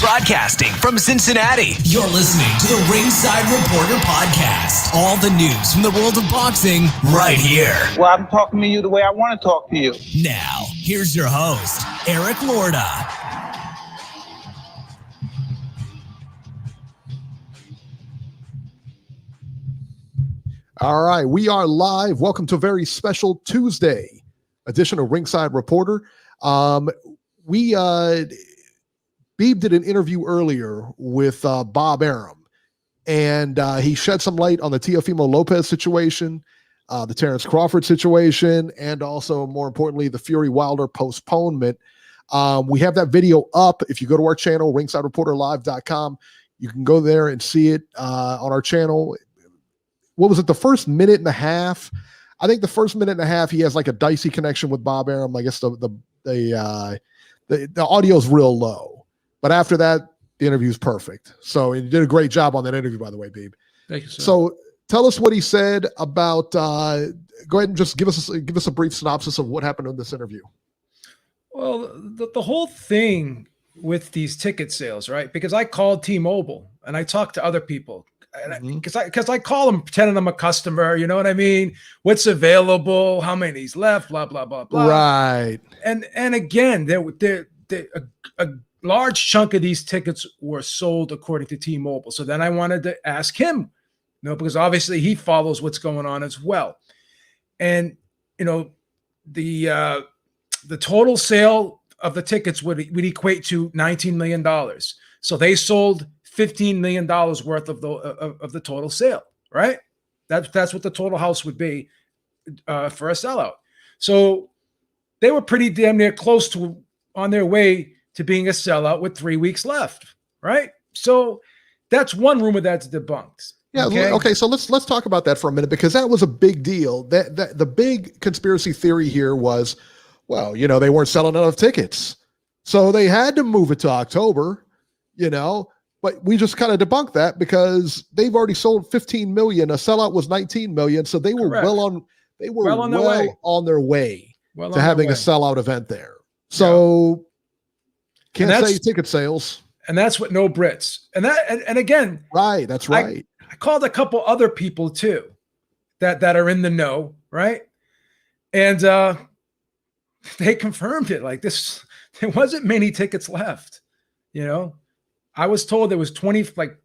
Broadcasting from Cincinnati, you're listening to the Ringside Reporter Podcast. All the news from the world of boxing right here. Well, I'm talking to you the way I want to talk to you. Now, here's your host, Eric Lorda. All right, we are live. Welcome to a very special Tuesday edition of Ringside Reporter. Beeb did an interview earlier with Bob Arum, and he shed some light on the Teofimo Lopez situation, the Terrence Crawford situation, and also, more importantly, the Fury Wilder postponement. We have that video up. If you go to our channel, ringsidereporterlive.com, you can go there and see it on our channel. What was it, the first minute and a half? I think the first minute and a half, he has like a dicey connection with Bob Arum. I guess the audio is real low. But after that, the interview is perfect. So you did a great job on that interview, by the way, Beeb. Thank you, sir. So tell us what he said about. Go ahead and just give us a brief synopsis of what happened in this interview. Well, the whole thing with these ticket sales, right? Because I called T-Mobile and I talked to other people, because I call them pretending I'm a customer. You know what I mean? What's available? How many's left? Blah blah blah blah. Right. And again, a large chunk of these tickets were sold according to T-Mobile. So then I wanted to ask him, because obviously he follows what's going on as well. And, the total sale of the tickets would equate to $19 million. So they sold $15 million worth of the total sale, right? That's what the total house would be for a sellout. So they were pretty damn near close to on their way to being a sellout with 3 weeks left, right? So that's one rumor that's debunked. Yeah. Okay. So let's talk about that for a minute, because that was a big deal. That the big conspiracy theory here was, well, they weren't selling enough tickets, so they had to move it to October. But we just kind of debunked that because they've already sold 15 million. A sellout was 19 million, so they were well on their way to having a sellout event there. So. Can't say ticket sales. And that's what No Brits. And again, right. That's right. I called a couple other people too that are in the know, right? And they confirmed it. Like this, there wasn't many tickets left. I was told there was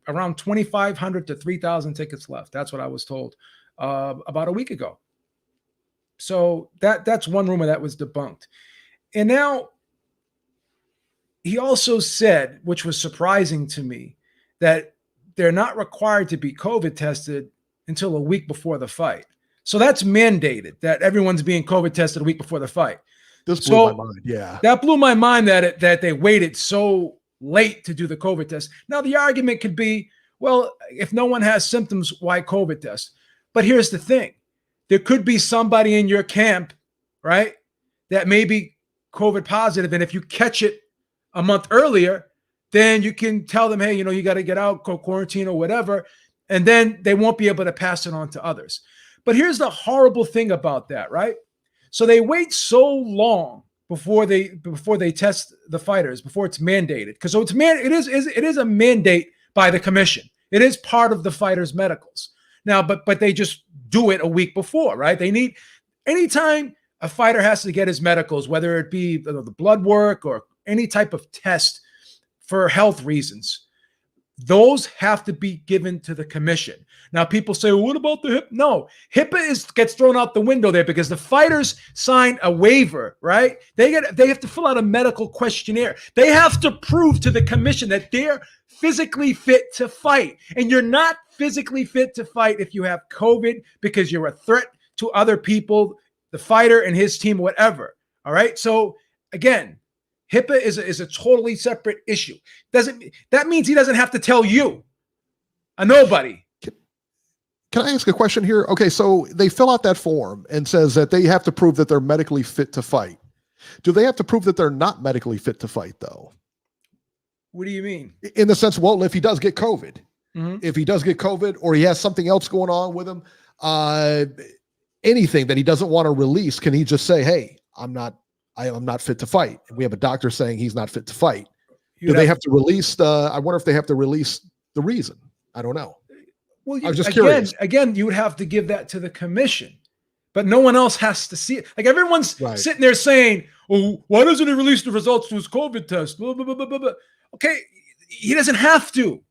around 2,500 to 3,000 tickets left. That's what I was told about a week ago. So that's one rumor that was debunked. And now, he also said, which was surprising to me, that they're not required to be COVID tested until a week before the fight. So that's mandated, that everyone's being COVID tested a week before the fight. This blew my mind. Yeah. That blew my mind that they waited so late to do the COVID test. Now, the argument could be, well, if no one has symptoms, why COVID test? But here's the thing. There could be somebody in your camp, right, that may be COVID positive, and if you catch it a month earlier, then you can tell them, hey, you got to get out, go quarantine or whatever, and then they won't be able to pass it on to others. But here's the horrible thing about that, right? So they wait so long before they test the fighters, before it's mandated, because it is a mandate by the commission. It is part of the fighters' medicals now, but they just do it a week before, right? They need, anytime a fighter has to get his medicals, whether it be the blood work or any type of test for health reasons, those have to be given to the commission. Now, people say, well, what about the HIPAA? No, HIPAA gets thrown out the window there because the fighters sign a waiver, right? They have to fill out a medical questionnaire. They have to prove to the commission that they're physically fit to fight. And you're not physically fit to fight if you have COVID because you're a threat to other people, the fighter and his team, whatever. All right. So again, HIPAA is a totally separate issue. That means he doesn't have to tell you, a nobody. Can I ask a question here? Okay, so they fill out that form and says that they have to prove that they're medically fit to fight. Do they have to prove that they're not medically fit to fight, though? What do you mean? In the sense, well, if he does get COVID, or he has something else going on with him, anything that he doesn't want to release, can he just say, hey, I'm not I'm not fit to fight. And we have a doctor saying he's not fit to fight. Do they have to release I wonder if they have to release the reason. I don't know. Well, I was just curious. Again, you would have to give that to the commission, but no one else has to see it. Like everyone's sitting there saying, "Oh, why doesn't he release the results to his COVID test?" Blah, blah, blah, blah, blah. Okay, he doesn't have to.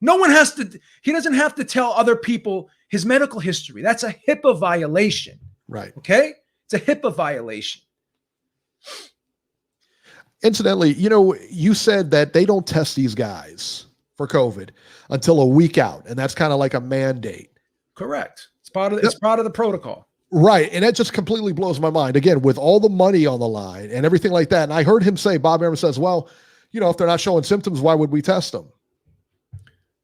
No one has to. He doesn't have to tell other people his medical history. That's a HIPAA violation. Right. Okay, it's a HIPAA violation. Incidentally, you said that they don't test these guys for COVID until a week out, and that's kind of like a mandate. Correct. It's part of the protocol. Right, and that just completely blows my mind. Again, with all the money on the line and everything like that, and I heard him say, Bob Arum says, "Well, if they're not showing symptoms, why would we test them?"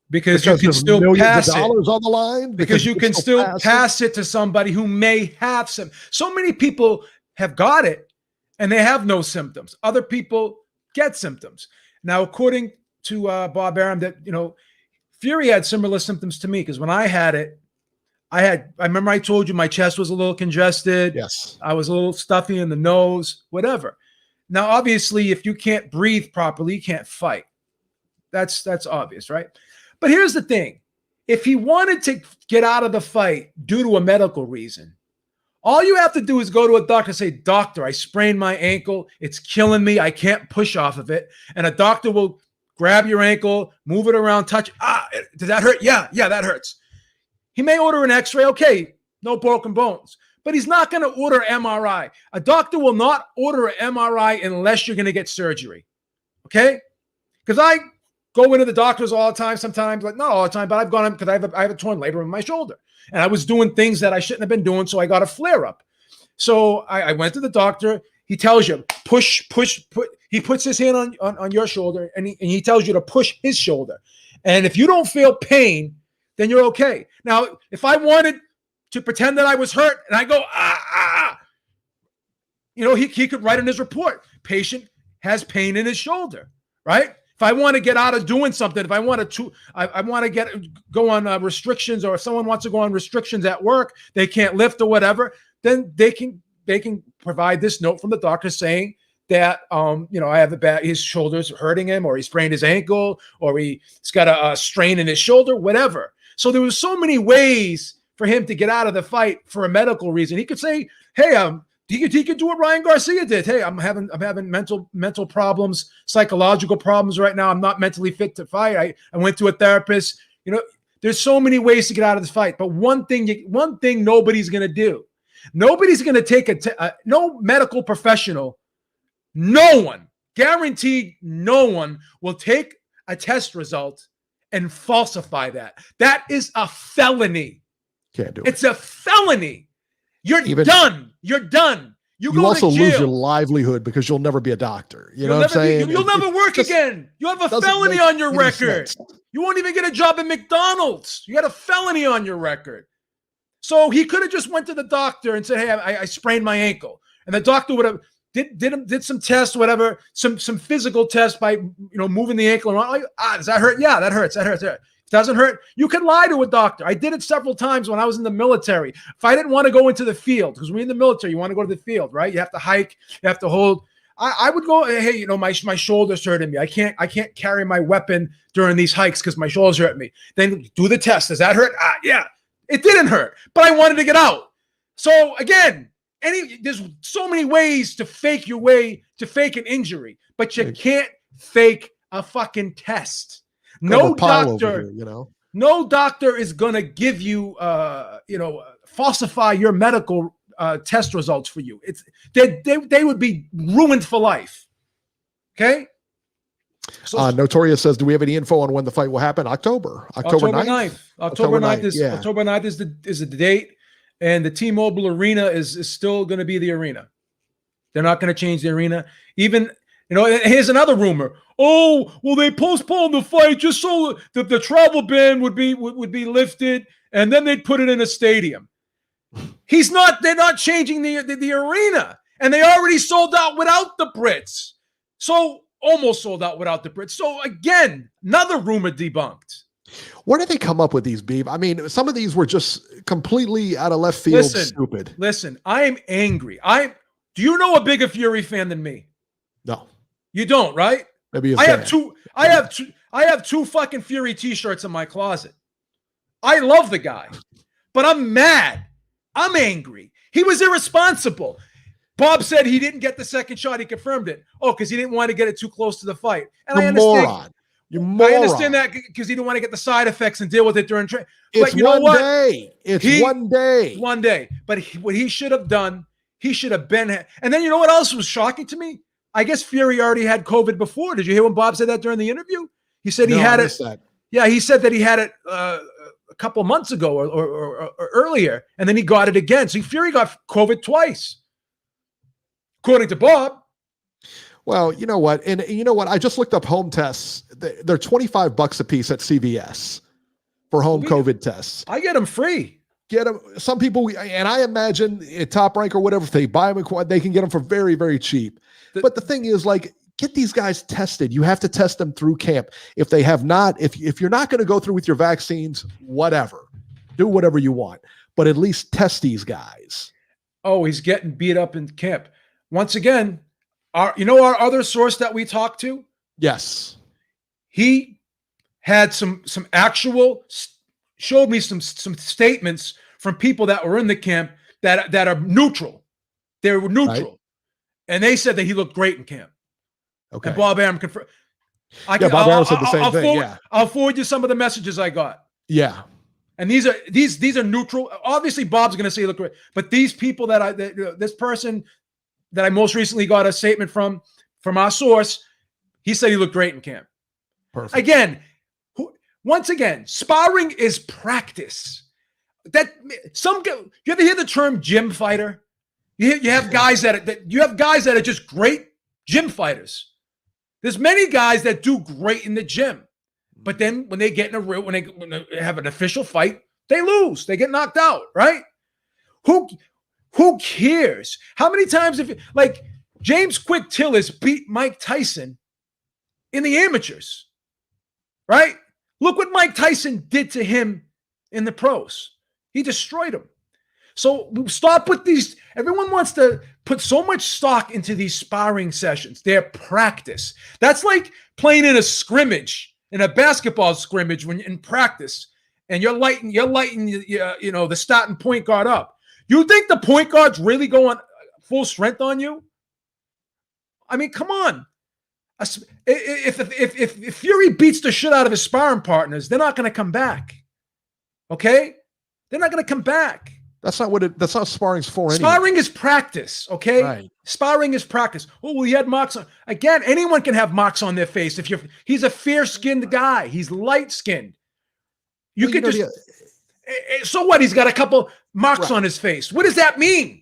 Because you can still pass it. Dollars on the line. Because you can still pass it to somebody who may have some. So many people have got it and they have no symptoms. Other people get symptoms. Now, according to Bob Arum, that Fury had similar symptoms to me, because when I had it, I remember I told you my chest was a little congested. Yes. I was a little stuffy in the nose, whatever. Now, obviously, if you can't breathe properly, you can't fight. That's obvious, right? But here's the thing. If he wanted to get out of the fight due to a medical reason, all you have to do is go to a doctor and say, "Doctor, I sprained my ankle. It's killing me. I can't push off of it." And a doctor will grab your ankle, move it around, touch. Does that hurt? Yeah, that hurts. He may order an x-ray. Okay, no broken bones. But he's not going to order MRI. A doctor will not order an MRI unless you're going to get surgery. Okay? Because I go into the doctors all the time sometimes, like not all the time, but I've gone in because I have a torn labrum in my shoulder. And I was doing things that I shouldn't have been doing, so I got a flare-up. So I went to the doctor. He tells you, push. He puts his hand on your shoulder, and he tells you to push his shoulder. And if you don't feel pain, then you're okay. Now, if I wanted to pretend that I was hurt and I go, he could write in his report, patient has pain in his shoulder, right? If I want to get out of doing something, if I want to, I want to go on restrictions, or if someone wants to go on restrictions at work, they can't lift or whatever, then they can provide this note from the doctor saying that, I have his shoulder's hurting him, or he sprained his ankle, or he's got a strain in his shoulder, whatever. So there was so many ways for him to get out of the fight for a medical reason. He could say, "Hey, he could do what Ryan Garcia did. Hey, I'm having mental problems, psychological problems right now. I'm not mentally fit to fight. I went to a therapist." There's so many ways to get out of this fight. But one thing nobody's going to do. Nobody's going to take no medical professional, no one, guaranteed no one will take a test result and falsify that. That is a felony. Can't do it. It's a felony. You're done. You're done. You go also to jail. Lose your livelihood because you'll never be a doctor. You know what I'm saying? You'll never work again. You have a felony on your record. Sense. You won't even get a job at McDonald's. You got a felony on your record. So he could have just went to the doctor and said, "Hey, I sprained my ankle," and the doctor would have did some tests, whatever, some physical tests by moving the ankle around. Like, does that hurt? Yeah, that hurts. That hurts. If it doesn't hurt, you can lie to a doctor. I did it several times when I was in the military. If I didn't want to go into the field, because we're in the military, you want to go to the field, right? You have to hike. You have to hold. I would go, "Hey, my shoulder's hurting me. I can't carry my weapon during these hikes because my shoulder's hurting me." Then do the test. Does that hurt? Yeah, it didn't hurt, but I wanted to get out. So again, there's so many ways to fake an injury, but you can't fake a fucking test. No doctor, no doctor is gonna give you, falsify your medical test results for you. They would be ruined for life. Okay. So, Notorious says, "Do we have any info on when the fight will happen?" October 9th. October 9th is the date. And the T-Mobile Arena is still going to be the arena. They're not going to change the arena. Even, here's another rumor. "Oh, well, they postponed the fight just so the travel ban would be lifted, and then they'd put it in a stadium." They're not changing the arena. And they already sold out without the Brits. So almost sold out without the Brits. So again, another rumor debunked. Where did they come up with these, Beeb? I mean, some of these were just completely out of left field, stupid. Listen, I am angry. Do you know a bigger Fury fan than me? No. You don't, right? Maybe I have two fucking Fury t-shirts in my closet. I love the guy, but I'm mad. I'm angry. He was irresponsible. Bob said he didn't get the second shot. He confirmed it. Oh, because he didn't want to get it too close to the fight. And I understand. I understand that because he didn't want to get the side effects and deal with it during training. It's but you know what? Day. It's 1 day. 1 day. But what he should have done, he should have been. And then you know what else was shocking to me? I guess Fury already had COVID before. Did you hear when Bob said that during the interview? He said he had it. Yeah, he said that he had it a couple months ago or earlier, and then he got it again. So Fury got COVID twice, according to Bob. Well, you know what? And you know what? I just looked up home tests. They're $25 a piece at CVS for home COVID tests. I get them free. Get them. Some people, and I imagine at Top Rank or whatever, if they buy them, they can get them for very, very cheap. But the thing is, like, get these guys tested. You have to test them through camp. If they have not, if you're not going to go through with your vaccines, whatever, do whatever you want, but at least test these guys. Oh, he's getting beat up in camp. Once again, our other source that we talked to? Yes. He had some actual, showed me some statements from people that were in the camp that are neutral. They were neutral. Right. And they said that he looked great in camp. Okay. And Bob Arum confirmed. Bob Arum said the same thing. I'll forward you some of the messages I got. Yeah. And these are neutral. Obviously, Bob's going to say he looked great. But these people this person that I most recently got a statement from our source, he said he looked great in camp. Perfect. Again, once again, sparring is practice. You ever hear the term gym fighter? You have guys that are just great gym fighters. There's many guys that do great in the gym, but then when they get when they have an official fight, they lose. They get knocked out, right? Who cares? How many times James Quick Tillis beat Mike Tyson in the amateurs, right? Look what Mike Tyson did to him in the pros. He destroyed him. So stop with these. Everyone wants to put so much stock into these sparring sessions. They're practice. That's like playing in a scrimmage, in a basketball scrimmage when in practice, and you're lighting the starting point guard up. You think the point guard's really going full strength on you? I mean, come on. If Fury beats the shit out of his sparring partners, they're not going to come back. Okay? They're not going to come back. That's not sparring's for anyway. Sparring is practice, okay? Right. Sparring is practice. Oh, well, he had marks on. Again, anyone can have marks on their face. He's a fair-skinned guy. He's light-skinned. So what? He's got a couple marks on his face. What does that mean?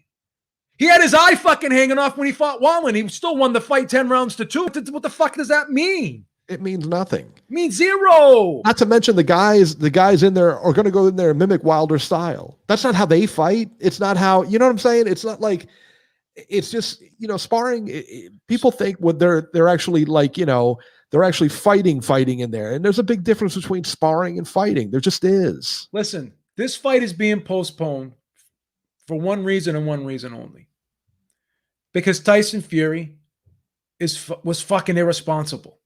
He had his eye fucking hanging off when he fought Wallen. He still won the fight 10 rounds to 2. What the fuck does that mean? It means nothing. It means zero. Not to mention the guys in there are going to go in there and mimic Wilder's style. That's not how they fight. It's not how, you know what I'm saying? It's not like, it's just, sparring. People think when they're actually they're actually fighting in there. And there's a big difference between sparring and fighting. There just is. Listen, this fight is being postponed for one reason and one reason only. Because Tyson Fury was fucking irresponsible.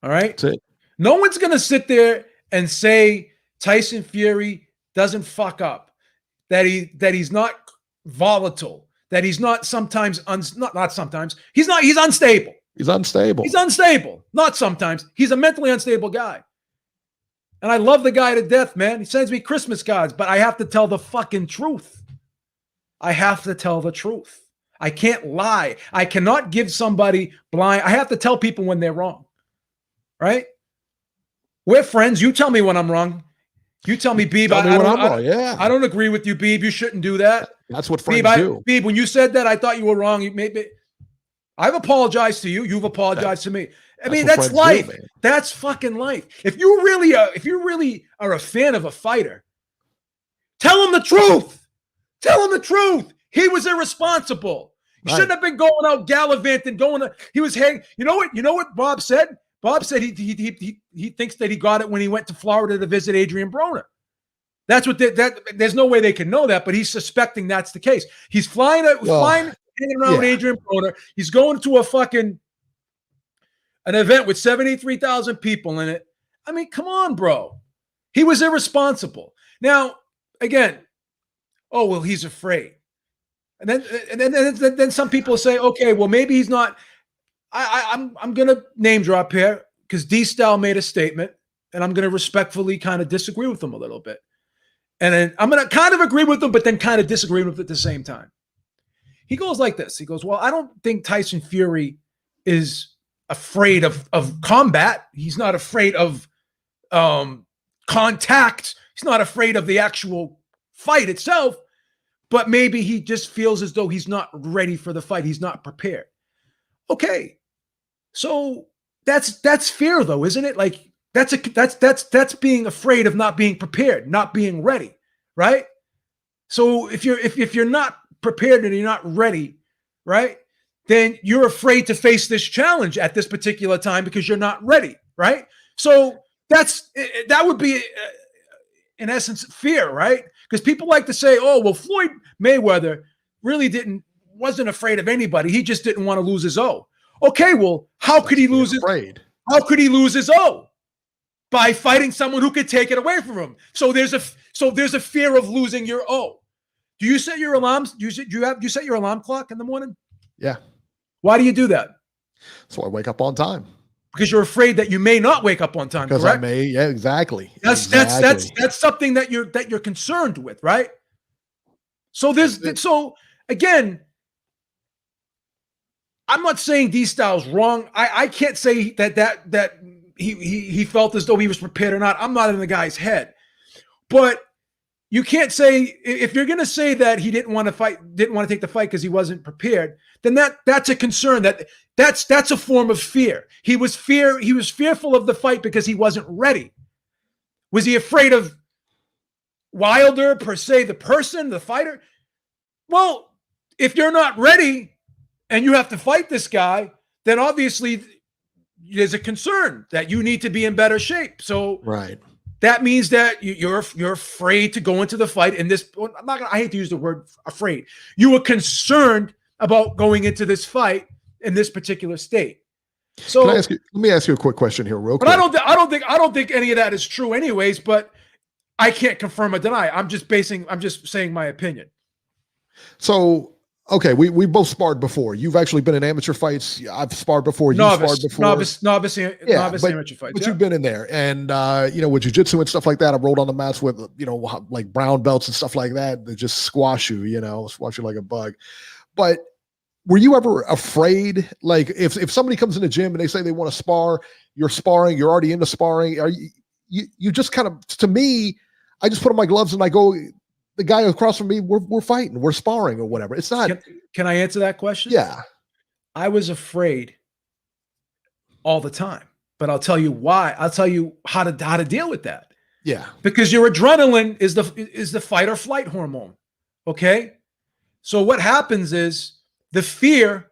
All right? That's it. No one's going to sit there and say Tyson Fury doesn't fuck up, that he's not volatile, that he's not sometimes, not sometimes, he's unstable. He's unstable. He's unstable. Not sometimes. He's a mentally unstable guy. And I love the guy to death, man. He sends me Christmas cards, but I have to tell the fucking truth. I have to tell the truth. I can't lie. I cannot give somebody blind. I have to tell people when they're wrong. Right? We're friends. You tell me when I'm wrong. You tell me, Beeb, I don't agree with you, Beeb. You shouldn't do that. That's what friends do. Beeb, when you said that, I thought you were wrong. I've apologized to you. You've apologized to me. I mean, that's life. That's fucking life. If you really are a fan of a fighter, tell him the truth. Tell him the truth. He was irresponsible. He shouldn't have been going out gallivanting, he was hanging. You know what Bob said? Bob said he thinks that he got it when he went to Florida to visit Adrian Broner. That's what there's no way they can know that, but he's suspecting that's the case. He's flying hanging around with Adrian Broner. He's going to an event with 73,000 people in it. I mean, come on, bro. He was irresponsible. Now, again, oh, well, he's afraid. And then some people say, okay, well, maybe he's not. I'm going to name drop here because D-Style made a statement, and I'm going to respectfully kind of disagree with him a little bit. And then I'm going to kind of agree with him, but then kind of disagree with him at the same time. He goes like this. He goes, well, I don't think Tyson Fury is afraid of combat. He's not afraid of contact. He's not afraid of the actual fight itself, but maybe he just feels as though he's not ready for the fight. He's not prepared. Okay. So that's fear though, isn't it? Like that's being afraid of not being prepared, not being ready, right? So if you're not prepared and you're not ready, right? Then you're afraid to face this challenge at this particular time because you're not ready, right? So that would be in essence fear, right? Because people like to say, oh, well, Floyd Mayweather really wasn't afraid of anybody. He just didn't want to lose his O. Okay, well, how could he lose his O? By fighting someone who could take it away from him. So there's a fear of losing your O. Do you set your alarms? You set your alarm clock in the morning? Yeah. Why do you do that? So I wake up on time. Because you're afraid that you may not wake up on time. Because I may, yeah, exactly. That's something that you're concerned with, right? So so again, I'm not saying D-Style's wrong. I can't say that he felt as though he was prepared or not. I'm not in the guy's head. But you can't say, if you're going to say that he didn't want to take the fight because he wasn't prepared, then that's a concern. That's a form of fear. He was fearful of the fight because he wasn't ready. Was he afraid of Wilder per se, the person, the fighter? Well, if you're not ready and you have to fight this guy, then obviously there's a concern that you need to be in better shape. So right. That means that you're afraid to go into the fight in this. I hate to use the word afraid. You were concerned about going into this fight in this particular state. So let me ask you a quick question here, real quick. But I don't think any of that is true, anyways. But I can't confirm or deny. I'm just saying my opinion. So. Okay, we both sparred before. You've actually been in amateur fights. I've sparred before. You've sparred before. Novice amateur fights. But you've been in there, and with jiu-jitsu and stuff like that, I've rolled on the mats with like brown belts and stuff like that that just squash you, squash you like a bug. But were you ever afraid? Like if somebody comes in the gym and they say they want to spar, you're sparring, you're already into sparring. Are you just kind of, to me, I just put on my gloves and I go. The guy across from me, we're fighting, we're sparring or whatever. It's not. Can I answer that question? Yeah. I was afraid all the time, but I'll tell you why. I'll tell you how to deal with that. Yeah. Because your adrenaline is the fight or flight hormone. Okay. So what happens is the fear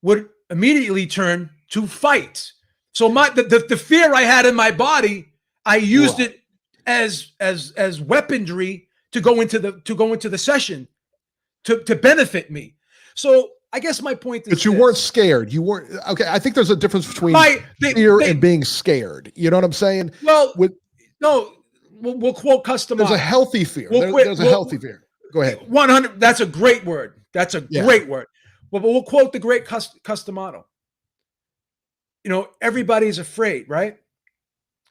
would immediately turn to fight. So the fear I had in my body, I used it as weaponry to go into the session to benefit me. So I guess my point is, but you weren't scared. You weren't. Okay. I think there's a difference between fear and being scared. You know what I'm saying? Well, we'll quote Custom. There's a healthy fear. There's a healthy fear. Go ahead. 100. That's a great word. That's a great word. But we'll quote the great Customato. Everybody's afraid, right?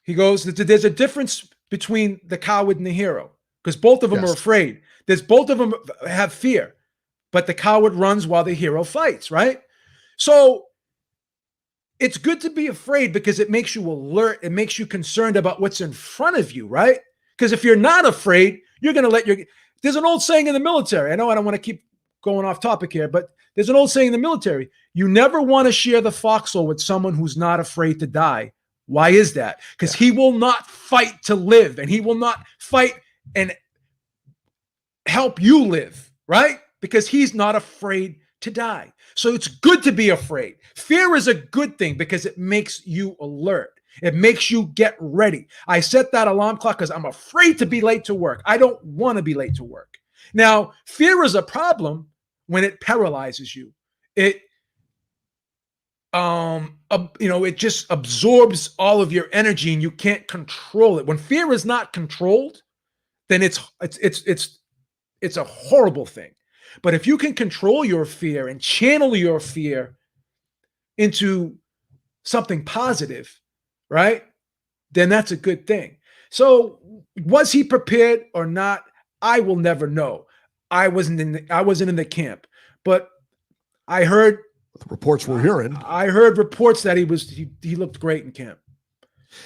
He goes, there's a difference between the coward and the hero. Because both of them are afraid. Both of them have fear, but the coward runs while the hero fights, right? So it's good to be afraid because it makes you alert. It makes you concerned about what's in front of you, right? Because if you're not afraid, you're going to there's an old saying in the military. I know I don't want to keep going off topic here, but there's an old saying in the military. You never want to share the foxhole with someone who's not afraid to die. Why is that? Because he will not fight to live, and he will not fight and help you live, right? Because he's not afraid to die. So it's good to be afraid. Fear is a good thing because it makes you alert. It makes you get ready. I set that alarm clock because I'm afraid to be late to work. I don't want to be late to work. Now, fear is a problem when it paralyzes you. It it just absorbs all of your energy and you can't control it. When fear is not controlled, then it's a horrible thing. But if you can control your fear and channel your fear into something positive, right? Then that's a good thing. So was he prepared or not? I will never know. I wasn't in the camp, but I heard the reports we're hearing. I heard reports that he looked great in camp.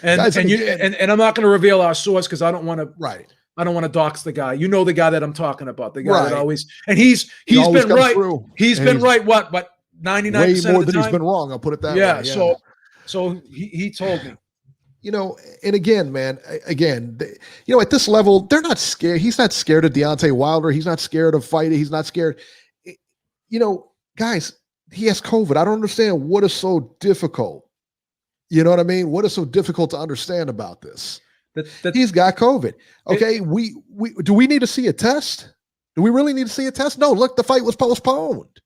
And Guys, and I'm not going to reveal our source because I don't want to. Right. I don't want to dox the guy. You know the guy that I'm talking about. The guy Right. that always and he's always been right. through. He's And been he's right. What 99% way more of the than time? he's been wrong. I'll put it that way. Yeah. Yeah. So he told me. And again, man, at this level, they're not scared. He's not scared of Deontay Wilder. He's not scared of fighting. He's not scared. Guys, he has COVID. I don't understand what is so difficult. You know what I mean? What is so difficult to understand about this? He's got COVID. Okay, we do we need to see a test? Do we really need to see a test? No, look, the fight was postponed.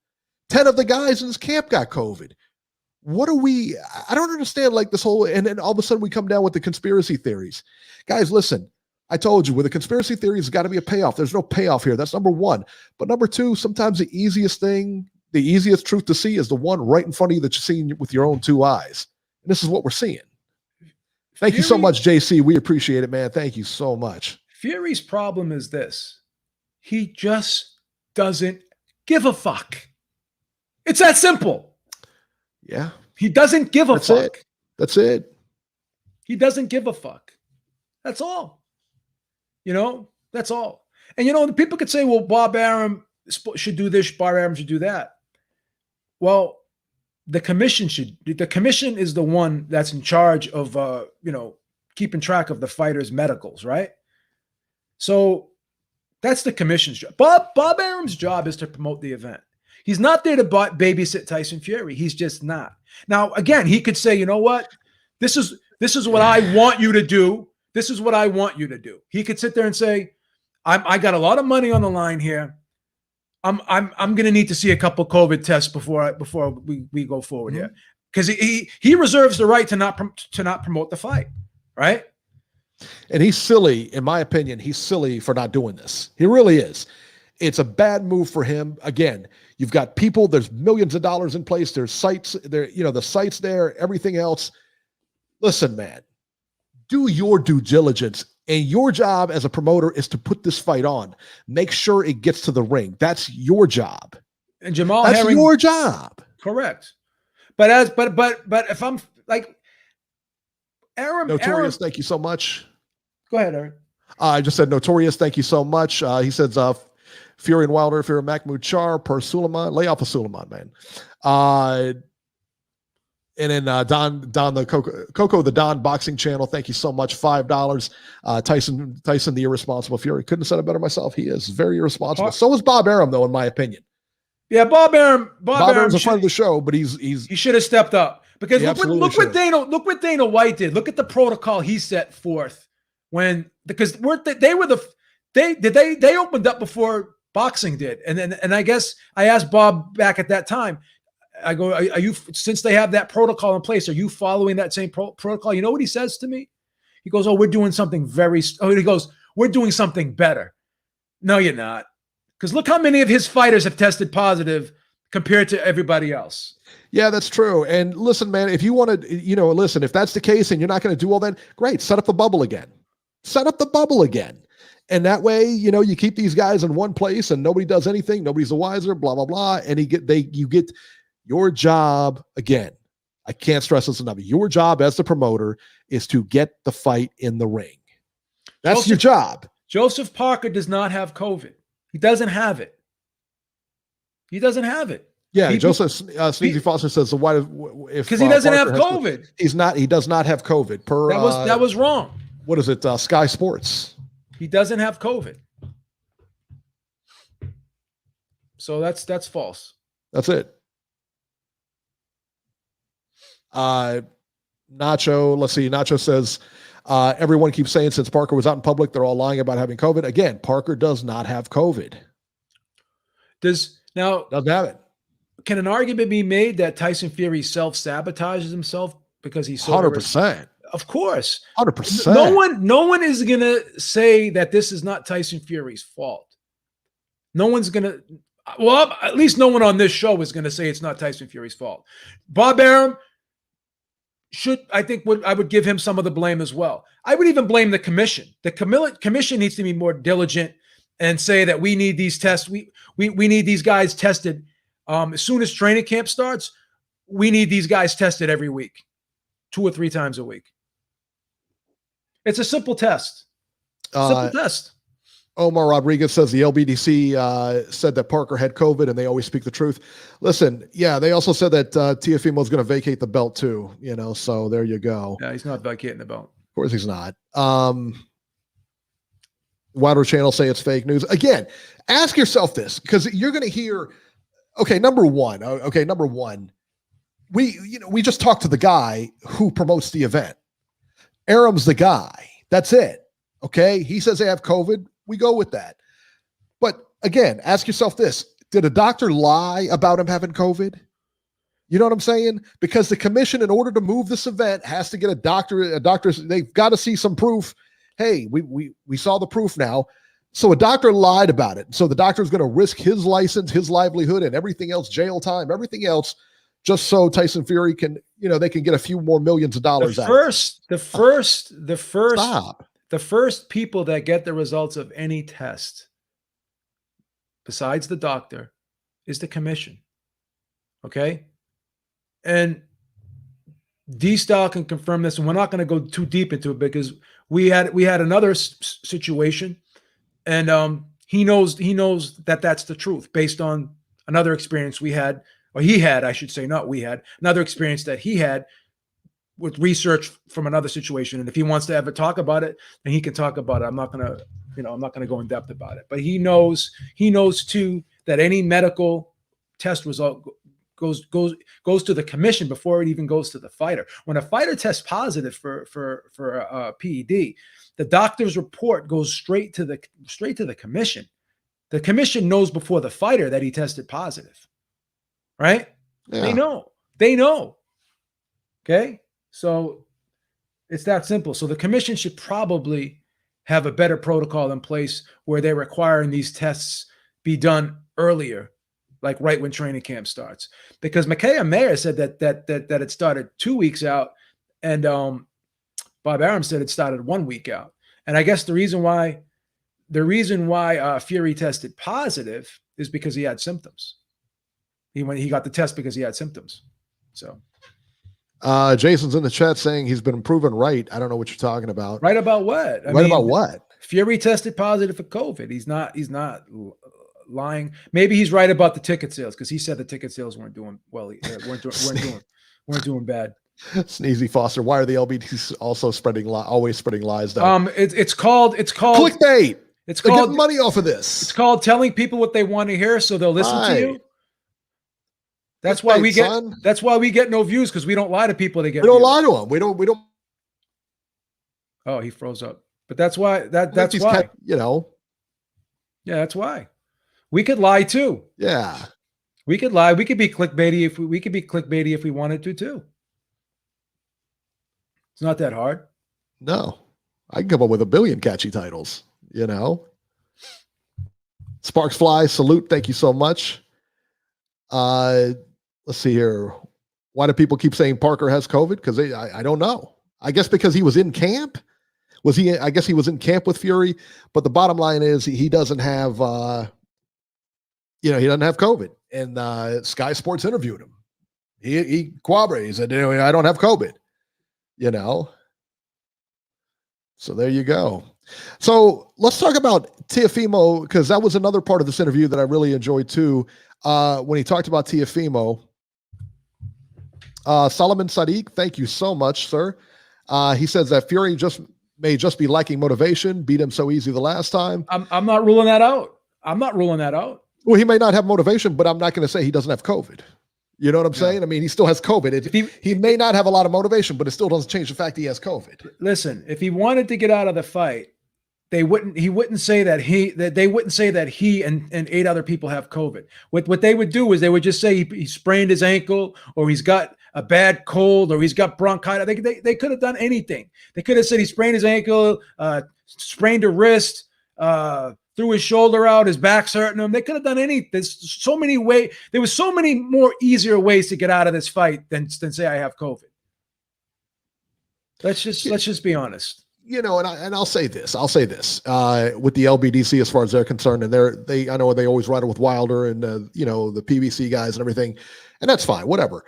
10 of the guys in his camp got COVID. I don't understand like this whole, and then all of a sudden we come down with the conspiracy theories. Guys, listen, I told you with the conspiracy theories, there's got to be a payoff. There's no payoff here. That's number one. But number two, sometimes the easiest truth to see is the one right in front of you that you're seeing with your own two eyes. And this is what we're seeing. Thank you so much, JC. We appreciate it, man. Thank you so much. Fury's problem is this. He just doesn't give a fuck. It's that simple. Yeah. He doesn't give a fuck. That's it. He doesn't give a fuck. That's all. That's all. And people could say, well, Bob Arum should do this, Bob Arum should do that. Well, the commission is the one that's in charge of keeping track of the fighters' medicals, right? So that's the commission's job. Bob Arum's job is to promote the event. He's not there to babysit Tyson Fury. He's just not. Now, again, he could say, you know what? This is what I want you to do. This is what I want you to do. He could sit there and say, I got a lot of money on the line here. I'm going to need to see a couple COVID tests before we go forward here, because he reserves the right to not promote the fight, right? And he's silly, in my opinion. He's silly for not doing this. He really is. It's a bad move for him. Again, you've got people, there's millions of dollars in place. There's sites there, the sites there, everything else. Listen, man, do your due diligence. And your job as a promoter is to put this fight on. Make sure it gets to the ring. That's your job. And Jamal That's Herring, your job. Correct. But if I'm like Notorious, thank you so much. Go ahead, Aaron. I just said Notorious, thank you so much. He says Fury and Wilder, Fear of Mahmoud Char, per Suleiman. Lay off of Suleiman, man. And then Don the Coco the Don Boxing Channel, thank you so much. $5. Tyson the irresponsible Fury. Couldn't have said it better myself. He is very irresponsible. So is Bob Arum, though, in my opinion. Yeah, Bob Arum's a friend of the show, but he should have stepped up, because look what Dana White did. Look at the protocol he set forth they opened up before boxing did, and I guess I asked Bob back at that time. I go, are you, since they have that protocol in place, are you following that same protocol? You know what he says to me? He goes, we're doing something we're doing something better. No, you're not. Because look how many of his fighters have tested positive compared to everybody else. Yeah, that's true. And listen, man, if you want to, if that's the case and you're not going to do all that, great. Set up the bubble again. And that way, you keep these guys in one place and nobody does anything. Nobody's the wiser, blah, blah, blah. And you get your job again. I can't stress this enough. Your job as the promoter is to get the fight in the ring. That's your job. Joseph Parker does not have COVID. He doesn't have it. Yeah, Joseph Sneezy Foster says, so why? Because he doesn't have COVID. He does not have COVID. That was wrong. What is it? Sky Sports. He doesn't have COVID. So that's false. That's it. Nacho, let's see. Nacho says, everyone keeps saying since Parker was out in public, they're all lying about having COVID. Again, Parker does not have COVID. Now, Doesn't have it. can an argument be made that Tyson Fury self-sabotages himself because he's so 100%. Of course. 100%. No one is going to say that this is not Tyson Fury's fault. No one's going to, well, at least no one on this show is going to say it's not Tyson Fury's fault. Bob Arum I would give him some of the blame as well. I would even blame the commission. The commission needs to be more diligent and say that we need these tests. We need these guys tested. As soon as training camp starts, we need these guys tested every week, 2 or 3 times a week. It's a simple test. Simple test. Omar Rodriguez says the LBDC said that Parker had COVID and they always speak the truth. Listen, yeah, they also said that Teofimo is going to vacate the belt too, so there you go. Yeah, he's not vacating the belt. Of course he's not. Wilder Channel say it's fake news. Again, ask yourself this, because you're going to hear, number one, we just talked to the guy who promotes the event. Arum's the guy. That's it. Okay. He says they have COVID. We go with that. But again, ask yourself this. Did a doctor lie about him having COVID? You know what I'm saying? Because the commission, in order to move this event, has to get a doctor, they've got to see some proof. Hey, we saw the proof now. So a doctor lied about it. So the doctor is going to risk his license, his livelihood, and everything else, jail time, everything else, just so Tyson Fury can, they can get a few more millions of dollars out. The first people that get the results of any test, besides the doctor, is the commission. Okay? And D-Style can confirm this, and we're not going to go too deep into it because we had another situation, and he knows that that's the truth based on another experience we had, or he had, I should say, not we had, another experience that he had with research from another situation. And if he wants to ever talk about it, then he can talk about it. I'm not going to go in depth about it, but he knows too that any medical test result goes to the commission before it even goes to the fighter. When a fighter tests positive for a PED, the doctor's report goes straight to the commission. The commission knows before the fighter that he tested positive, right? Yeah. They know. Okay. So it's that simple. So the commission should probably have a better protocol in place where they're requiring these tests be done earlier, like right when training camp starts. Because Micaiah Mayer said that it started 2 weeks out, and Bob Arum said it started 1 week out. And I guess the reason why Fury tested positive is because he had symptoms. He got the test because he had symptoms. So. Jason's in the chat saying he's been proven right. I don't know what you're talking about. Right about what? About what? Fury tested positive for COVID. He's not lying. Maybe he's right about the ticket sales because he said the ticket sales weren't doing well. weren't doing bad. Sneezy Foster. Why are the LBDs also always spreading lies? Though? It's called clickbait. It's They're called getting money off of this. It's called telling people what they want to hear, so they'll listen to you. That's why we get no views, because we don't lie to people to get views. We don't lie to them. We don't. Oh, he froze up. But that's why that's why. Yeah, that's why. We could lie too. Yeah. We could lie. We could be clickbaity if we wanted to too. It's not that hard. No. I can come up with 1 billion catchy titles, Sparks Fly, salute. Thank you so much. Let's see here. Why do people keep saying Parker has COVID? Because I don't know. I guess because he was in camp. I guess he was in camp with Fury. But the bottom line is he doesn't have, he doesn't have COVID. And Sky Sports interviewed him. He corroborated. He said, I don't have COVID. So there you go. So let's talk about Teofimo, because that was another part of this interview that I really enjoyed too. When he talked about Teofimo, Solomon Sadiq, thank you so much, sir. He says that Fury may just be lacking motivation, beat him so easy the last time. I'm not ruling that out. Well, he may not have motivation, but I'm not going to say he doesn't have COVID. You know what I'm saying? I mean, he still has COVID. He may not have a lot of motivation, but it still doesn't change the fact he has COVID. Listen, if he wanted to get out of the fight, he wouldn't say that they wouldn't say that he and 8 other people have COVID. What they would do is they would just say he sprained his ankle, or he's got a bad cold, or he's got bronchitis. They could have done anything. They could have said he sprained his ankle, sprained a wrist, threw his shoulder out, his back's hurting him. They could have done anything. There's so many ways. There was so many more easier ways to get out of this fight than say I have COVID. Let's just be honest. And I'll say this with the LBDC as far as they're concerned, and I know they always ride it with Wilder and the PBC guys and everything, and that's fine, whatever.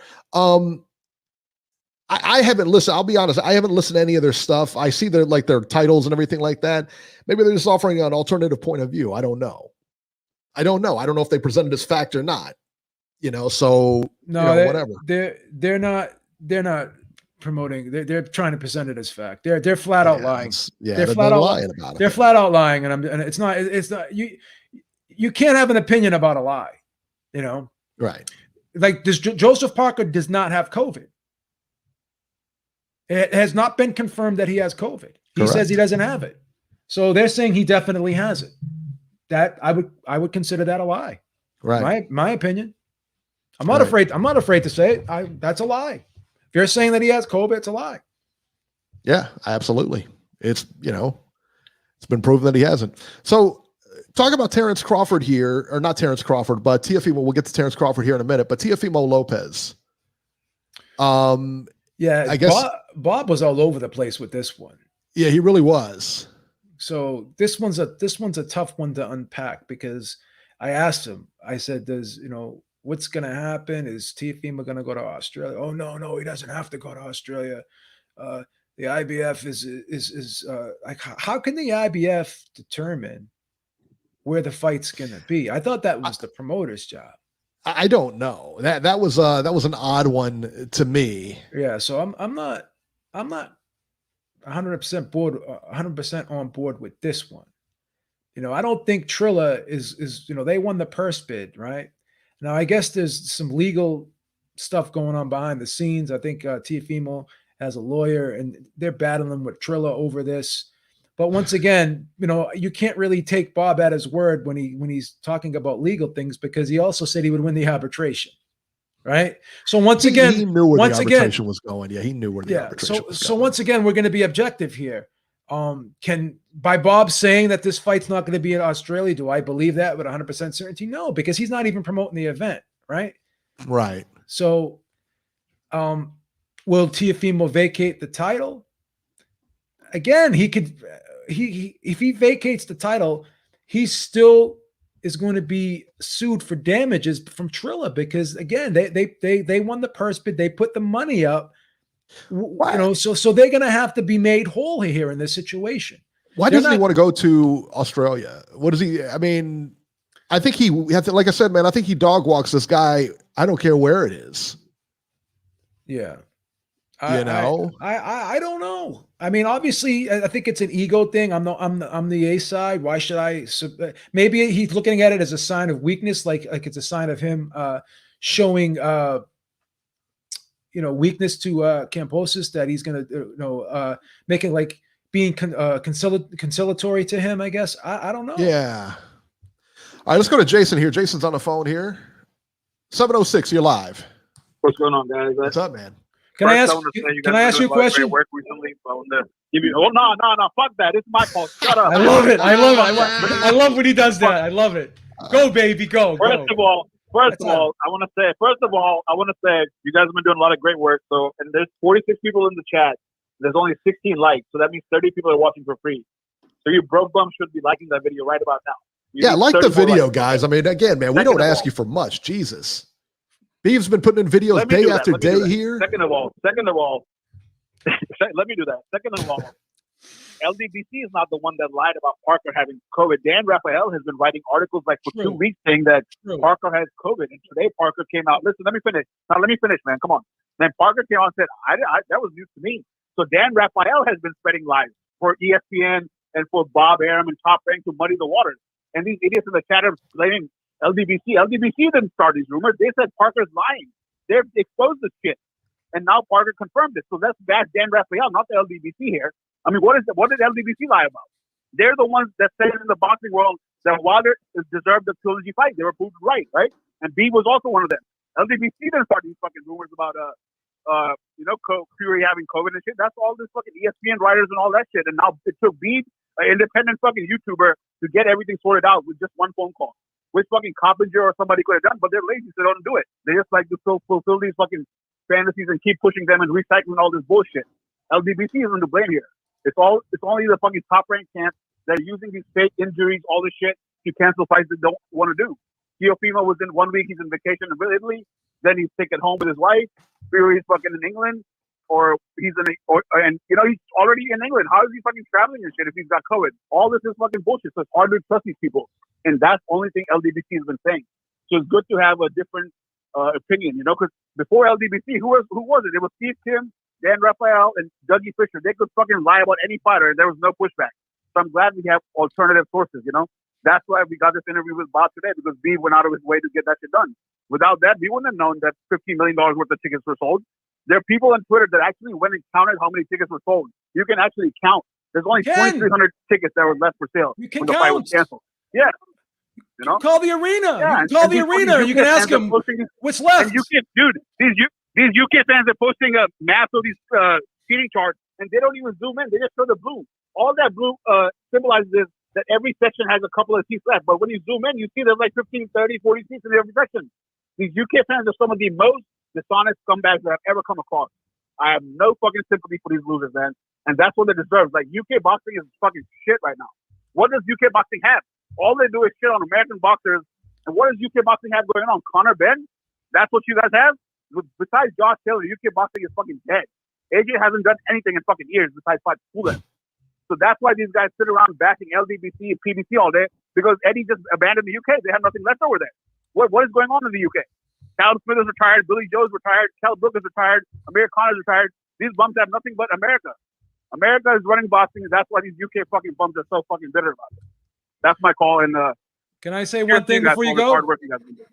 I haven't listened. I'll be honest, I haven't listened to any of their stuff. I see their titles and everything like that. Maybe they're just offering an alternative point of view. I don't know. I don't know if they presented as fact or not. So no, whatever. They're not promoting. They're trying to present it as fact. They're flat out lying. They're flat out lying about it. They're flat out lying, and it's not you can't have an opinion about a lie, right? Like Joseph Parker does not have COVID. It has not been confirmed that he has COVID. He says he doesn't have it, so they're saying he definitely has it. That I would consider that a lie. Right. My opinion. I'm not afraid to say it. That's a lie. If you're saying that he has COVID, it's a lie. Yeah, absolutely. It's been proven that he hasn't. So talk about Terrence Crawford here, or not Terrence Crawford, but Teofimo. We'll get to Terrence Crawford here in a minute, but Teofimo Lopez. Yeah, I guess Bob was all over the place with this one. Yeah, he really was. So this one's a tough one to unpack, because I asked him, I said, what's going to happen? Is Teofimo going to go to Australia? Oh, no, he doesn't have to go to Australia. The IBF is like, how can the IBF determine where the fight's going to be? I thought that was the promoter's job. I don't know. That was an odd one to me. Yeah, so I'm not 100% on board with this one. I don't think Trilla is they won the purse bid, right? Now I guess there's some legal stuff going on behind the scenes. I think Teofimo has a lawyer, and they're battling with Trilla over this. But once again, you can't really take Bob at his word when he's talking about legal things, because he also said he would win the arbitration, right? So once again, he knew where the arbitration was going. Yeah, he knew where the arbitration was going. So once again, we're going to be objective here. By Bob saying that this fight's not going to be in Australia, do I believe that with 100% certainty? No, because he's not even promoting the event, right? Right. So, will Teofimo vacate the title? Again, he could. If he vacates the title, he still is going to be sued for damages from Trilla, because again, they won the purse bid, they put the money up, so they're going to have to be made whole here in this situation. Why doesn't he want to go to Australia? What is he? I mean, I think he has to, like I said, man, I think he dog walks this guy. I don't care where it is. Yeah. I don't know. I mean, obviously, I think it's an ego thing. I'm the A side. Why should I? Maybe he's looking at it as a sign of weakness, like it's a sign of him showing, weakness to Kambosos, that he's going to, making like being conciliatory to him. I guess I don't know. Yeah. All right, let's go to Jason here. Jason's on the phone here. 706, you're live. What's going on, guys? What's up, man? Can I ask you a question? Work recently, so no, fuck that. It's my fault. Shut up. I love it. I love when he does that. I love it. Go, baby, go. First of all, I want to say you guys have been doing a lot of great work. So, and there's 46 people in the chat. There's only 16 likes, so that means 30 people are watching for free. So you broke bums should be liking that video right about now. Like the video, likes. Guys. I mean, again, man, we don't ask you for much. Jesus. Beeve's been putting in videos day after day here. Second of all, let me do that. Second of all, LDBC is not the one that lied about Parker having COVID. Dan Raphael has been writing articles for 2 weeks saying that Parker has COVID. And today Parker came out. Listen, let me finish, man. Come on. Then Parker came out and said, that was news to me. So Dan Raphael has been spreading lies for ESPN and for Bob Arum and Top Rank to muddy the waters. And these idiots in the chat are blaming LDBC. LDBC didn't start these rumors. They said Parker's lying. They've exposed this shit. And now Parker confirmed it. So that's bad Dan Raphael, not the LDBC here. I mean, what did LDBC lie about? They're the ones that said in the boxing world that Wilder deserved the trilogy fight. They were proved right? And B was also one of them. LDBC didn't start these fucking rumors about Fury having COVID and shit. That's all this fucking ESPN writers and all that shit. And now it took B, an independent fucking YouTuber, to get everything sorted out with just one phone call, which fucking Coppinger or somebody could have done, but they're lazy, so they don't do it. They just like to fulfill these fucking fantasies and keep pushing them and recycling all this bullshit. LDBC isn't to blame here. It's only the fucking top-ranked camp that are using these fake injuries, all this shit, to cancel fights they don't want to do. Teofimo was in 1 week, he's in vacation in Italy, then he's taken home with his wife. Fury's fucking in England, he's already in England. How is he fucking traveling and shit if he's got COVID? All this is fucking bullshit. So it's hard to trust these people, and that's the only thing LDBC has been saying. So it's good to have a different opinion, because before LDBC, who was it? It was Steve Kim, Dan Raphael, and Dougie Fisher. They could fucking lie about any fighter, and there was no pushback. So I'm glad we have alternative sources. That's why we got this interview with Bob today, because B went out of his way to get that shit done. Without that, we wouldn't have known that $15 million worth of tickets were sold. There are people on Twitter that actually went and counted how many tickets were sold. You can actually count. There's only 2,300 tickets that were left for sale. You can when the fight was canceled. Yeah. You can call the arena. Yeah, you can call the arena. You can ask them what's left. And these UK fans are posting a mass of these seating charts, and they don't even zoom in. They just show the blue. All that blue symbolizes that every section has a couple of seats left. But when you zoom in, you see there's like 15, 30, 40 seats in every section. These UK fans are some of the most dishonest scumbags that I've ever come across. I have no fucking sympathy for these losers, man. And that's what they deserve. Like, UK boxing is fucking shit right now. What does UK boxing have? All they do is shit on American boxers. And what does UK boxing have going on? Conor Ben? That's what you guys have? Besides Josh Taylor, UK boxing is fucking dead. AJ hasn't done anything in fucking years besides fight Fulham. So that's why these guys sit around bashing LDBC and PBC all day, because Eddie just abandoned the UK. They have nothing left over there. What is going on in the UK? Cal Smith is retired. Billy Joe's retired. Cal Brook is retired. Amir Khan is retired. These bums have nothing but America. America is running boxing, and that's why these UK fucking bums are so fucking bitter about it. That's my call. And can I say one thing before you go?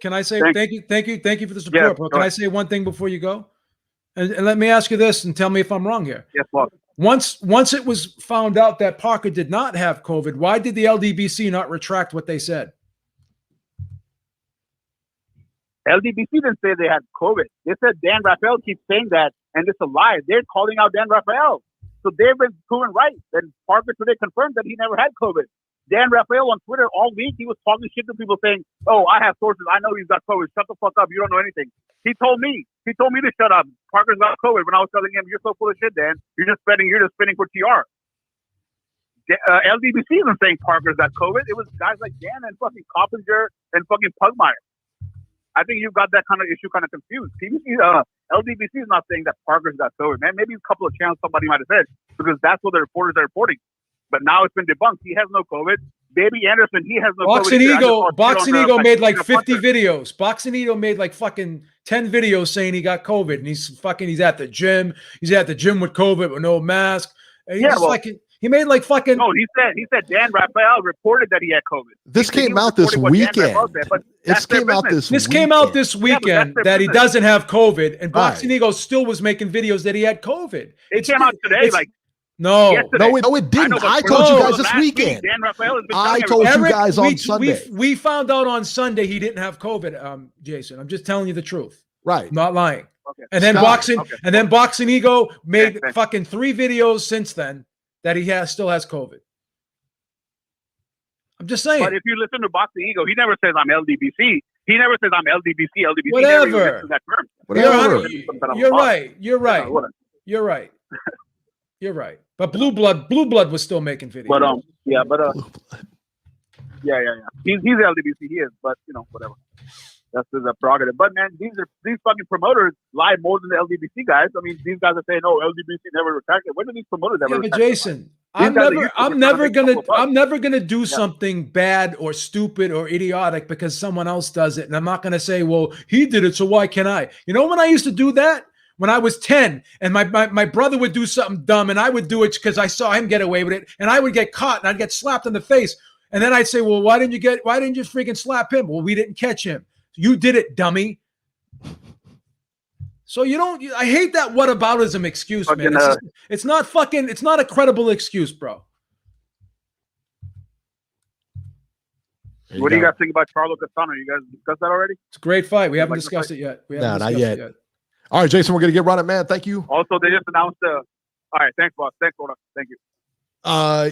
Can I say thank you for the support, bro? Can I say one thing before you go? And let me ask you this, and tell me if I'm wrong here. Yes, boss. Once it was found out that Parker did not have COVID, why did the LDBC not retract what they said? LDBC didn't say they had COVID. They said Dan Raphael keeps saying that, and it's a lie. They're calling out Dan Raphael. So they've been proven right. And Parker today confirmed that he never had COVID. Dan Raphael on Twitter all week, he was talking shit to people saying, "Oh, I have sources. I know he's got COVID. Shut the fuck up. You don't know anything." He told me to shut up. Parker's got COVID. When I was telling him, "You're so full of shit, Dan. You're just spinning for TR." LDBC isn't saying Parker's got COVID. It was guys like Dan and fucking Coppinger and fucking Pugmire. I think you've got that kind of issue kind of confused. LDBC is not saying that Parker's got COVID, man. Maybe a couple of channels somebody might have said, because that's what the reporters are reporting. But now it's been debunked. He has no COVID. Baby Anderson, he has no COVID. Boxing Ego made like 50 videos. Boxing Ego made like fucking 10 videos saying he got COVID, and he's at the gym. He's at the gym with COVID with no mask. And he made like fucking. No, he said Dan Raphael reported that he had COVID. This came out this weekend. This came out this weekend that he doesn't have COVID, and Boxing Ego still was making videos that he had COVID. It came out today, No, it didn't. I told you guys this weekend. Dan Raphael has been I told you guys on Sunday. We found out on Sunday he didn't have COVID, Jason. I'm just telling you the truth. Right. I'm not lying. Okay. And then Boxing Ego made fucking 3 videos since then that he still has COVID. I'm just saying. But if you listen to Boxing Ego, he never says I'm LDBC. He never says I'm LDBC. Whatever. You're right. You're right. But Blue Blood was still making videos. But He's LDBC. He is, but whatever. That's his prerogative. But man, these fucking promoters lie more than the LDBC guys. I mean, these guys are saying, "Oh, LDBC never retracted." When do these promoters ever? Yeah, but Jason, I'm never gonna do something bad or stupid or idiotic because someone else does it, and I'm not gonna say, "Well, he did it, so why can't I?" You know, when I used to do that. When I was 10 and my brother would do something dumb and I would do it because I saw him get away with it, and I would get caught and I'd get slapped in the face. And then I'd say, well, why didn't you freaking slap him? Well, we didn't catch him. You did it, dummy. So I hate that whataboutism excuse, man. It's not a credible excuse, bro. What do you guys think about Charlo Castano? You guys discussed that already? It's a great fight. We haven't discussed it yet. No, not yet. All right, Jason, we're going to get running, man. Thank you. Also, they just announced all right, thanks, boss. Thanks, Oda. Thank you.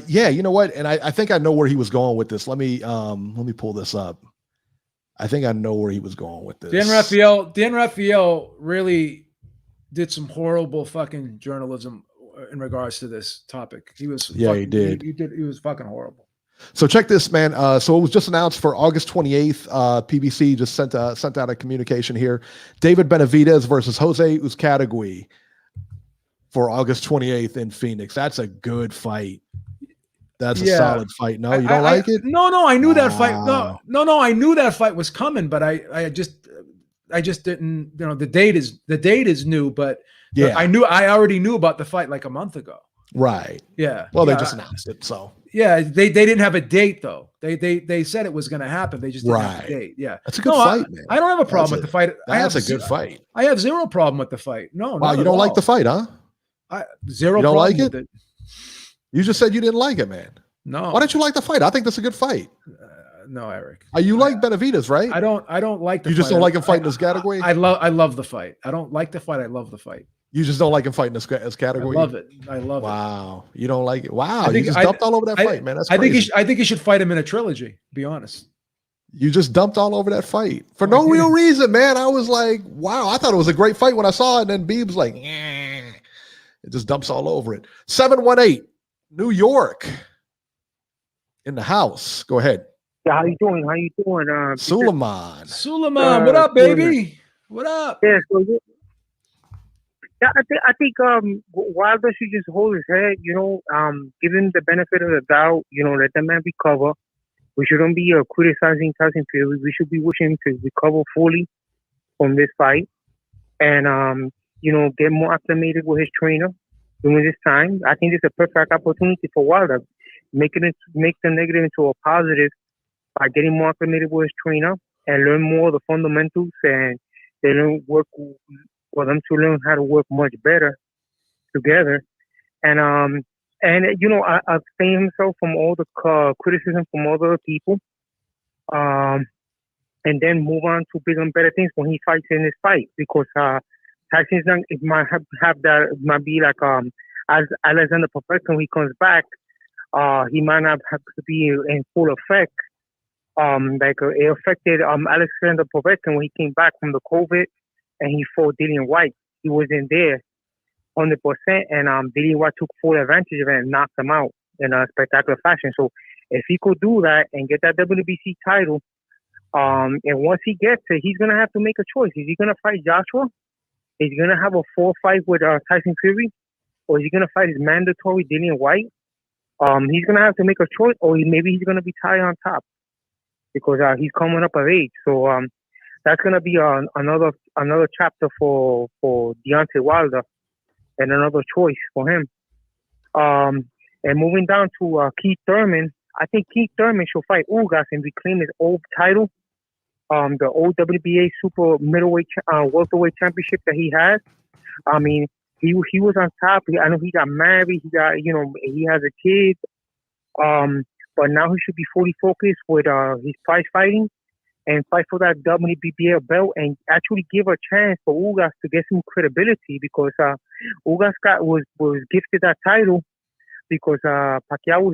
Yeah, you know what? And I think I know where he was going with this. Let me pull this up. I think I know where he was going with this. Dan Raphael really did some horrible fucking journalism in regards to this topic. He was he did. He was fucking horrible. So check this, man. So it was just announced for August 28th. PBC just sent out a communication here. David Benavidez versus Jose Uzcategui for August 28th in Phoenix. That's a good fight. That's a solid fight. No, you don't like it? No, I knew that fight. No, I knew that fight was coming, but I just didn't. You know, the date is new, but yeah, I already knew about the fight like a month ago. Right. Yeah. Well, they just announced it, so. Yeah, they didn't have a date though. They said it was going to happen. They just didn't have a date. Yeah, that's a good fight, man. I don't have a problem with the fight. That's a good fight. I have zero problem with the fight. No, wow, you don't like the fight, huh? Zero. You don't problem like it? with it? You just said you didn't like it, man. No. Why don't you like the fight? I think that's a good fight. No, Eric. You like Benavidez, right? I don't like the fight. You just don't like him fighting this category? I love the fight. I don't like the fight. I love the fight. You just don't like him fighting this category? I love it. Wow. You don't like it? Wow. You just dumped all over that fight, man. That's crazy. I think he should fight him in a trilogy, to be honest. You just dumped all over that fight for no real reason, man. I was like, wow, I thought it was a great fight when I saw it. And then Beeb's like, it just dumps all over it. 718, New York. In the house. Go ahead. Yeah, how you doing? Suleiman, what up, baby? What up? Yeah, I think Wilder should just hold his head, give him the benefit of the doubt, let the man recover. We shouldn't be criticizing Tyson Fury. We should be wishing him to recover fully from this fight and, get more acclimated with his trainer during this time. I think it's a perfect opportunity for Wilder. Make the negative into a positive by getting more acclimated with his trainer and learn more of the fundamentals, and they learn work for them to learn how to work much better together. And abstain himself from all the criticism from other people, and then move on to bigger and better things when he fights in this fight, because Tyson's not, it might have that, it might be like as Alexander Povetkin, when he comes back, he might not have to be in full effect. It affected Alexander Povetkin when he came back from the COVID and he fought Dillian White. He wasn't there 100%, and Dillian White took full advantage of it and knocked him out in a spectacular fashion. So if he could do that and get that WBC title, and once he gets it, he's going to have to make a choice. Is he going to fight Joshua? Is he going to have a 4-fight with Tyson Fury? Or is he going to fight his mandatory Dillian White? He's going to have to make a choice, or maybe he's going to be tied on top because he's coming up of age. So that's going to be another chapter for Deontay Wilder and another choice for him. And moving down to Keith Thurman, I think Keith Thurman should fight Ugas and reclaim his old title, the old WBA super middleweight welterweight championship that he has. I mean, he was on top. I know he got married. He has a kid. But now he should be fully focused with his prize fighting and fight for that WBA belt and actually give a chance for Ugas to get some credibility, because Ugas was gifted that title because Pacquiao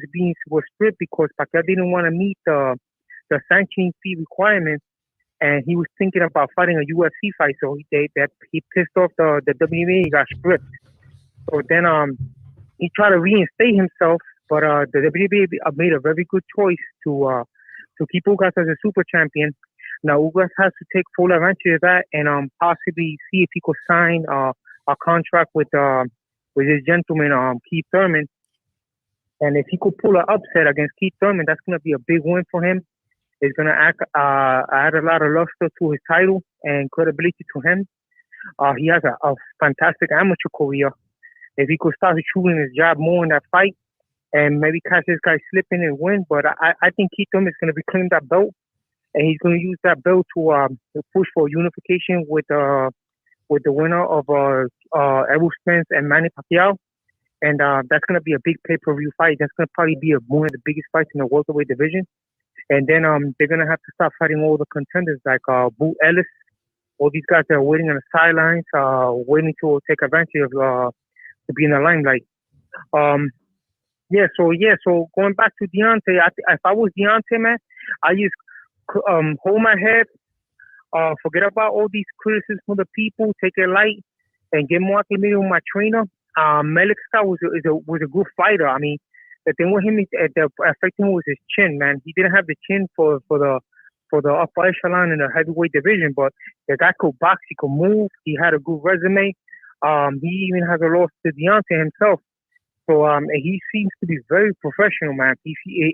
was stripped because Pacquiao didn't want to meet the sanctioning fee requirements, and he was thinking about fighting a UFC fight. So he pissed off the WBA. He got stripped. So then he tried to reinstate himself, but the WBA made a very good choice to keep Ugas as a super champion. Now Ugas has to take full advantage of that and possibly see if he could sign a contract with this gentleman, Keith Thurman. And if he could pull an upset against Keith Thurman, that's going to be a big win for him. It's going to add a lot of luster to his title and credibility to him. He has a fantastic amateur career. If he could start shooting his job more in that fight and maybe catch this guy slipping and win, but I think Keith Thurman is going to reclaim that belt, and he's going to use that belt to push for unification with the winner of Errol Spence and Manny Pacquiao. And that's going to be a big pay-per-view fight. That's going to probably be one of the biggest fights in the welterweight division. And then they're gonna have to start fighting all the contenders like Boo Ellis, all these guys that are waiting on the sidelines, waiting to take advantage of to be in the limelight. So going back to Deontay, if I was Deontay, man, I just hold my head, forget about all these criticisms from the people, take it light, and get more acclimated with my trainer. Melik Scott was a good fighter. I mean, the thing with him that affected him was his chin, man. He didn't have the chin for the upper echelon in the heavyweight division, but the guy could box, he could move, he had a good resume. He even has a loss to Deontay himself. So he seems to be very professional, man.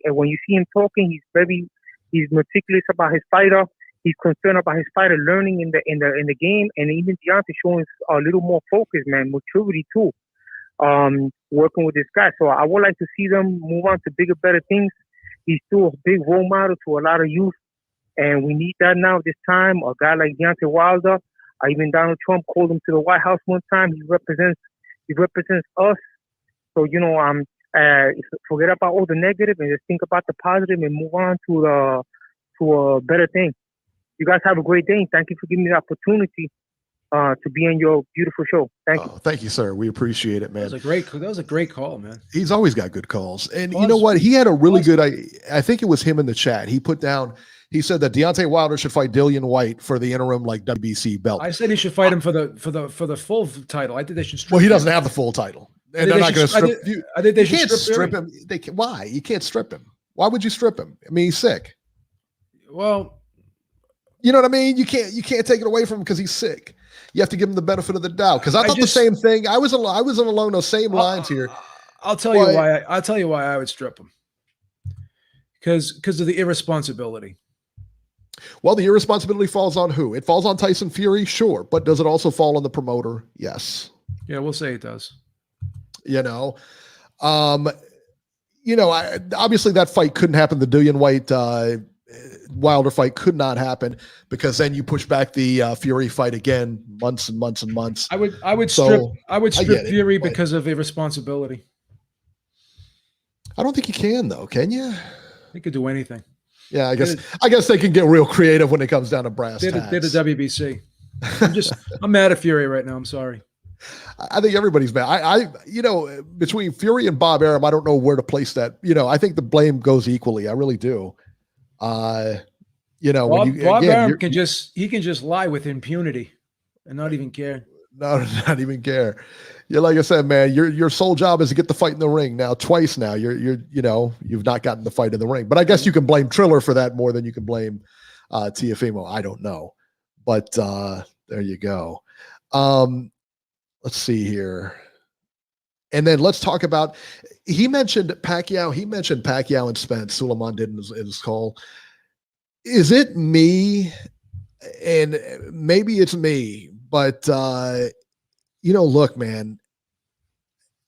When you see him talking, he's meticulous about his fighter. He's concerned about his fighter learning in the game, and even Deontay showing a little more focus, man, maturity too. Working with this guy, so I would like to see them move on to bigger, better things. He's still a big role model to a lot of youth, and we need that now. This time, a guy like Deontay Wilder, even Donald Trump called him to the White House one time. He represents us. So forget about all the negative and just think about the positive and move on to a better thing. You guys have a great day. Thank you for giving me the opportunity to be on your beautiful show. Thank you. Thank you, sir. We appreciate it, man. That was a great call, man. He's always got good calls. And you know what? He had a really good, I think it was him in the chat. He said that Deontay Wilder should fight Dillian White for the interim WBC belt. I said he should fight him for the full title. I think they should strip him. Well, he doesn't have the full title. And they're not going to strip you. I think they can't should strip him. Why? You can't strip him. Why would you strip him? I mean, he's sick. Well, you know what I mean? You can't take it away from him because he's sick. You have to give him the benefit of the doubt. Because I thought the same thing. I was along those same lines here. I'll tell you why. I'll tell you why I would strip him. Because of the irresponsibility. Well, the irresponsibility falls on who? It falls on Tyson Fury, sure, but does it also fall on the promoter? Yes. Yeah, we'll say it does. Obviously that fight couldn't happen. The Dillian White Wilder fight could not happen because then you push back the Fury fight again, months and months and months. I would strip Fury because of irresponsibility. I don't think you can though, can you? They could do anything. Yeah, I guess they can get real creative when it comes down to brass tacks. They're the WBC. I'm mad at Fury right now. I'm sorry. I think everybody's mad. Between Fury and Bob Arum, I don't know where to place that. I think the blame goes equally. I really do. Bob Arum can just lie with impunity and not even care. No, not even care. Yeah, like I said, man, your sole job is to get the fight in the ring. Now, twice now, you've not gotten the fight in the ring. But I guess you can blame Triller for that more than you can blame Teofimo. I don't know, but there you go. Let's see here. And then let's talk about, he mentioned Pacquiao and Spence. Suleiman did in his call. Is it me? And maybe it's me, but look, man,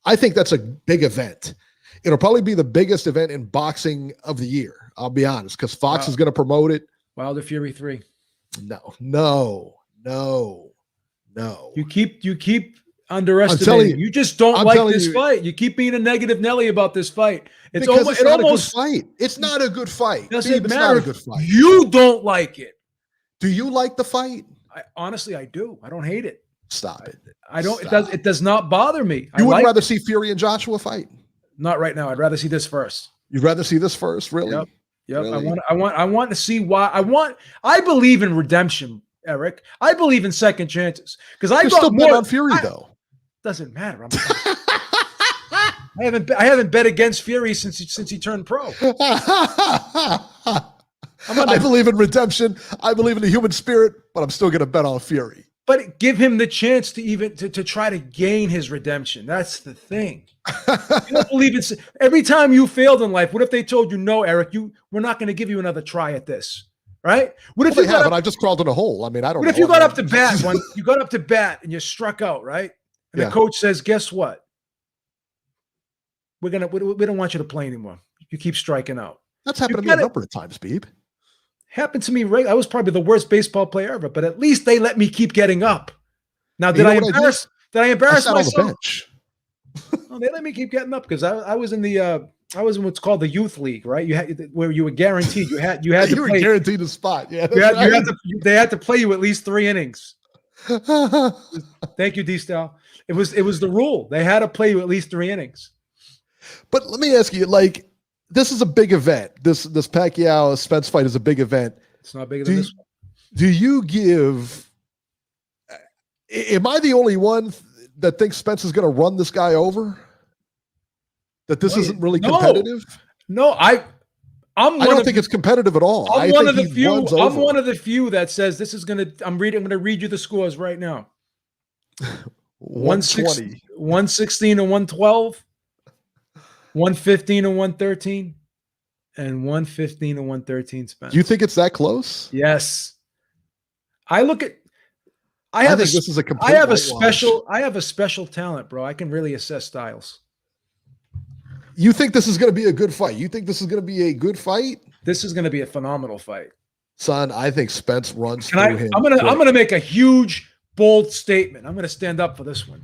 I think that's a big event. It'll probably be the biggest event in boxing of the year. I'll be honest, because Fox is going to promote it. Wilder Fury 3. No. You keep underestimating. You just don't like this fight. You keep being a negative Nelly about this fight. It's not a good fight. It's not a good fight. Doesn't matter. It's not a good fight. You don't like it. Do you like the fight? Honestly, I do. I don't hate it. Stop it. I don't. It does not bother me. You would rather see Fury and Joshua fight? Not right now. I'd rather see this first. You'd rather see this first, really? Yep. Really? I want to see why. I believe in redemption, Eric. I believe in second chances because I still bet on Fury though. Doesn't matter. I haven't bet against Fury since he turned pro. I believe in redemption. I believe in the human spirit, but I'm still going to bet on Fury. But give him the chance to try to gain his redemption. That's the thing. You don't believe in every time you failed in life. What if they told you, no, Eric, we're not going to give you another try at this, right? What if they haven't? I just crawled in a hole. I mean, I don't know. What if you got up to bat you got up to bat and you struck out, right? And the coach says, guess what? We don't want you to play anymore. You keep striking out. That's happened to me a number of times, Beeb. Happened to me. I was probably the worst baseball player ever, but at least they let me keep getting up. Now, did I embarrass myself? On the bench. Well, they let me keep getting up because I was in the I was in what's called the youth league, right? You had where you were guaranteed you had to you were play. guaranteed a spot. Yeah, They had to play you at least 3 innings. Thank you, D-Style. It was the rule. They had to play you at least 3 innings. But let me ask you, like, this is a big event. This Pacquiao Spence fight is a big event. It's not bigger than this one. Do you give? Am I the only one that thinks Spence is going to run this guy over? That this isn't really competitive? No, I don't think it's competitive at all. I'm one of the few that says this is going to. I'm going to read you the scores right now. 120, 116 and 112, 115 and 113, and 115 and 113. Spence. Do you think it's that close? Yes. I think this is a complete I have a special talent, bro. I can really assess styles. You think this is going to be a good fight? You think this is going to be a good fight? This is going to be a phenomenal fight. Son, I think Spence runs through him. I'm going to make a huge, bold statement. I'm going to stand up for this one.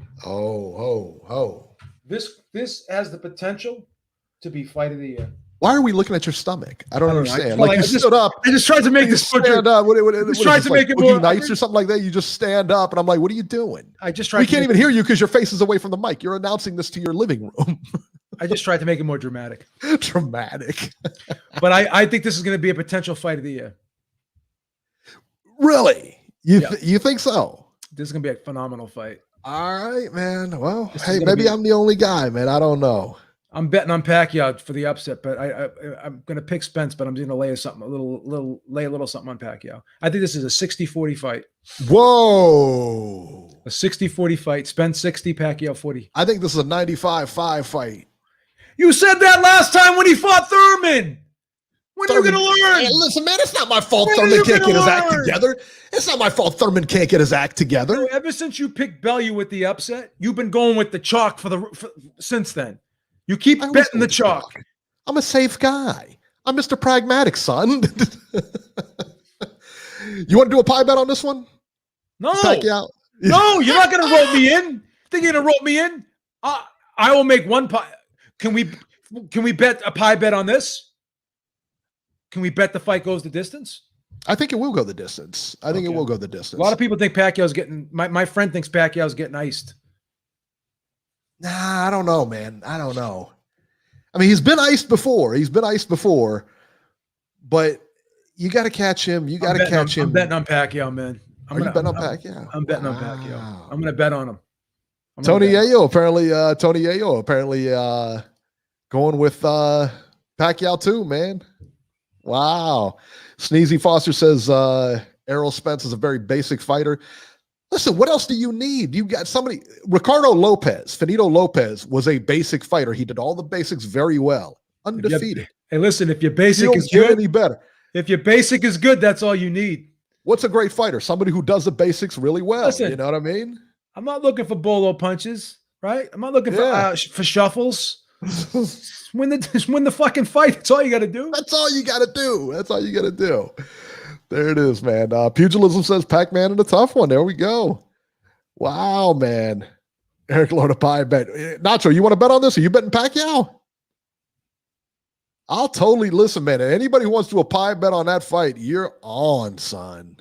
This has the potential to be fight of the year. Why are we looking at your stomach? I don't understand. Like you stood up. I just tried to make this stand up. What tried to make it more nights or something like that. You just stand up, and I'm like, what are you doing? I just tried. We can't even hear you because your face is away from the mic. You're announcing this to your living room. I just tried to make it more dramatic. Dramatic. But I think this is going to be a potential fight of the year. Really? You think so? This is going to be a phenomenal fight. All right, man. Well, hey, maybe I'm the only guy, man. I don't know. I'm betting on Pacquiao for the upset, but I'm going to pick Spence, but I'm going to lay something, lay a little something on Pacquiao. I think this is a 60-40 fight. Whoa. A 60-40 fight. Spence 60, Pacquiao 40. I think this is a 95-5 fight. You said that last time when he fought Thurman. When are you going to learn? Hey, listen, man, it's not my fault Thurman can't get his act together. It's not my fault Thurman can't get his act together. No, ever since you picked Bellew with the upset, you've been going with the chalk since then. You keep betting the chalk. I'm a safe guy. I'm Mr. Pragmatic, son. You want to do a pie bet on this one? No. Pacquiao? No, you're not going to roll me in. Think you're going to roll me in? I will make one pie. Can we bet a pie bet on this? Can we bet the fight goes the distance? I think it will go the distance. I think it will go the distance. A lot of people think Pacquiao's getting my friend thinks Pacquiao's getting iced. Nah, I don't know, man. I don't know. I mean, he's been iced before. But you got to catch him. You got to catch him. I'm betting on Pacquiao, man. Are you betting on Pacquiao? I'm betting on Pacquiao. I'm going to bet on him. Tony Yayo apparently going with Pacquiao too, man. Wow. Sneezy Foster says Errol Spence is a very basic fighter. Listen, what else do you need? You got somebody. Finito Lopez was a basic fighter. He did all the basics very well. Undefeated. Hey, listen, if your basic is good, any better. If your basic is good, that's all you need. What's a great fighter? Somebody who does the basics really well. Listen, you know what I mean? I'm not looking for bolo punches, right? I'm not looking for shuffles. Win the fucking fight. That's all you got to do. That's all you got to do. There it is, man. Pugilism says Pac-Man in a tough one. There we go. Wow, man. Eric Lorna pie bet. Nacho, you want to bet on this? Are you betting Pacquiao? I'll totally listen, man. Anybody who wants to do a pie bet on that fight, you're on, son.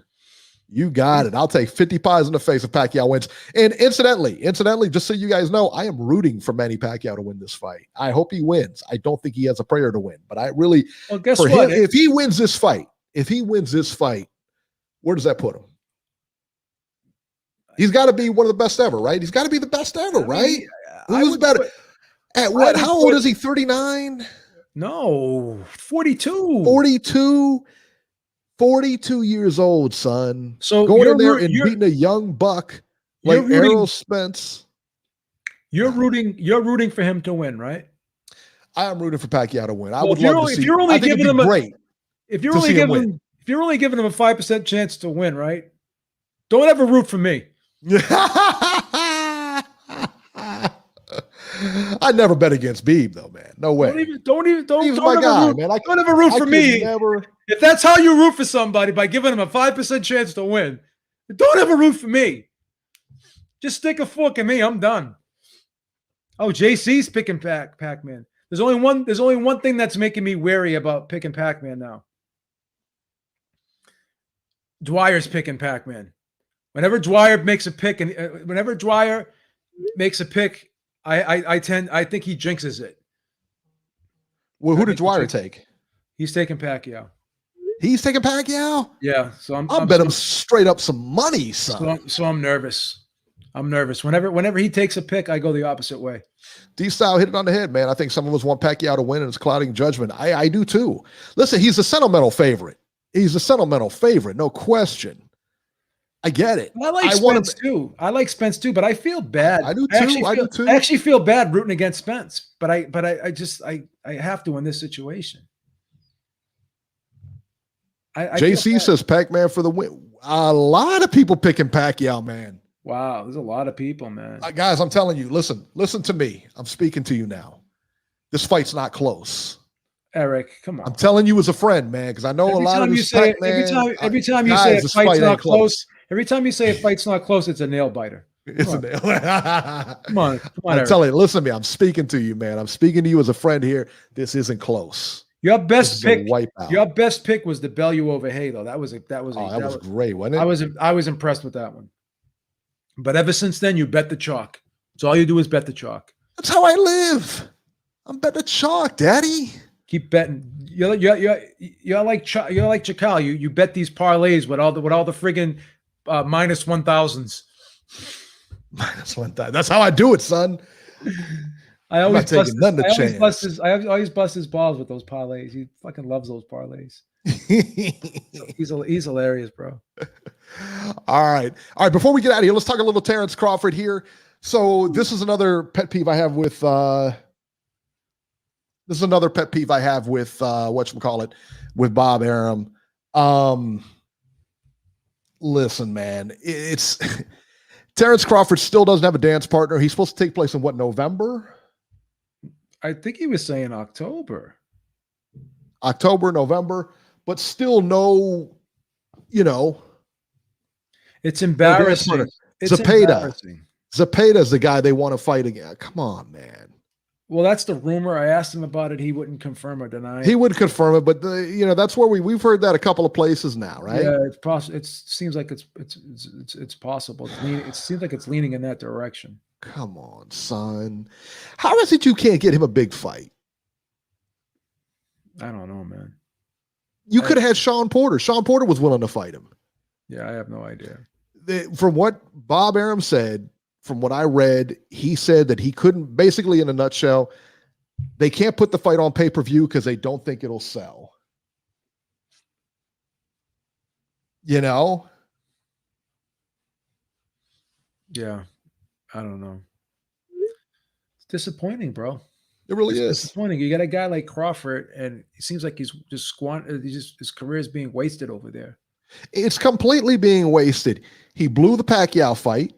You got it. I'll take 50 pies in the face if Pacquiao wins. And incidentally, just so you guys know, I am rooting for Manny Pacquiao to win this fight. I hope he wins. I don't think he has a prayer to win, but I really, guess what? If he wins this fight, where does that put him? He's got to be one of the best ever, right? He's got to be the best ever, right? Who's better? At what? How old is he? 39? No, 42. 42 years old, son. So going in there and beating a young buck like Errol Spence. You're rooting for him to win, right? I am rooting for Pacquiao to win. I would love to see. If you're only giving him if you're only giving him a 5% chance to win, right? Don't ever root for me. I never bet against Beeb though, man. No way. Don't my guy, man. Don't ever root for me. If that's how you root for somebody, by giving him a 5% chance to win, don't ever root for me. Just stick a fork in me. I'm done. Oh, JC's picking Pac-Man. There's only one thing that's making me wary about picking Pac-Man now. Dwyer's picking Pac-Man. Whenever Dwyer makes a pick, and whenever Dwyer makes a pick, I think he jinxes it. Well, who did Dwyer take? He's taking Pacquiao. He's taking Pacquiao? Yeah. So I'll bet him straight up some money, son. So I'm nervous. I'm nervous. Whenever he takes a pick, I go the opposite way. D-Style hit it on the head, man. I think some of us want Pacquiao to win, and it's clouding judgment. I do too. Listen, he's a sentimental favorite. He's a sentimental favorite, no question. I get it. I like Spence too. I like Spence too, but I feel bad. I do too. I actually feel bad rooting against Spence, but I have to in this situation. JC says Pac-Man for the win. A lot of people picking Pacquiao, man. Wow, there's a lot of people, man. Guys, I'm telling you, listen to me. I'm speaking to you now. This fight's not close. Eric, come on. I'm telling you as a friend, man, because I know a lot of you say every time you say a fight's not close. Every time you say a fight's not close, it's a nail biter. It's a nail. Come on, I'm telling you, listen to me. I'm speaking to you, man. I'm speaking to you as a friend here. This isn't close. Your best pick was the Bellew over Hay, though. That was great, wasn't it? I was impressed with that one. But ever since then, you bet the chalk. That's all you do is bet the chalk. That's how I live. I'm betting the chalk, Daddy. Keep betting. You're like Chakal. You bet these parlays with all the friggin' minus 1,000s. Minus 1,000. That's how I do it, son. I always bust his balls with those parlays. He fucking loves those parlays. He's hilarious, bro. All right. Before we get out of here, let's talk a little Terrence Crawford here. So this is another pet peeve I have with whatchamacallit, with Bob Arum. Listen, man, it's Terrence Crawford still doesn't have a dance partner. He's supposed to take place in November? I think he was saying October, November, but still no, it's embarrassing. Zepeda's the guy they want to fight again. Come on, man. Well, that's the rumor. I asked him about it. He wouldn't confirm or deny it. He would confirm it, but that's where we've heard that a couple of places now, right? Yeah, it's possible. It seems like it's possible. It seems like it's leaning in that direction. Come on, son. How is it you can't get him a big fight? I don't know, man. You could have had Sean Porter. Sean Porter was willing to fight him. Yeah, I have no idea. From what Bob Arum said, from what I read, he said that he couldn't, basically in a nutshell, they can't put the fight on pay-per-view because they don't think it'll sell. Yeah. I don't know. It's disappointing, bro. It really is disappointing. You got a guy like Crawford, and it seems like he's just his career is being wasted over there. It's completely being wasted. He blew the Pacquiao fight.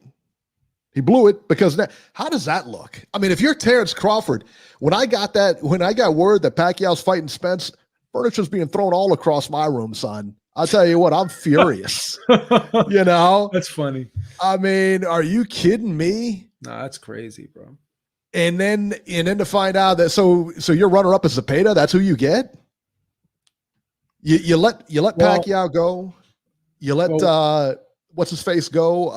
He blew it because how does that look? I mean, if you're Terrence Crawford, when I got word that Pacquiao's fighting Spence, furniture's being thrown all across my room, son. I'll tell you what, I'm furious. That's funny. I mean, are you kidding me? Nah, that's crazy, bro. And then to find out that so your runner-up is Zepeda, that's who you get? You let Pacquiao go. You let what's his face go?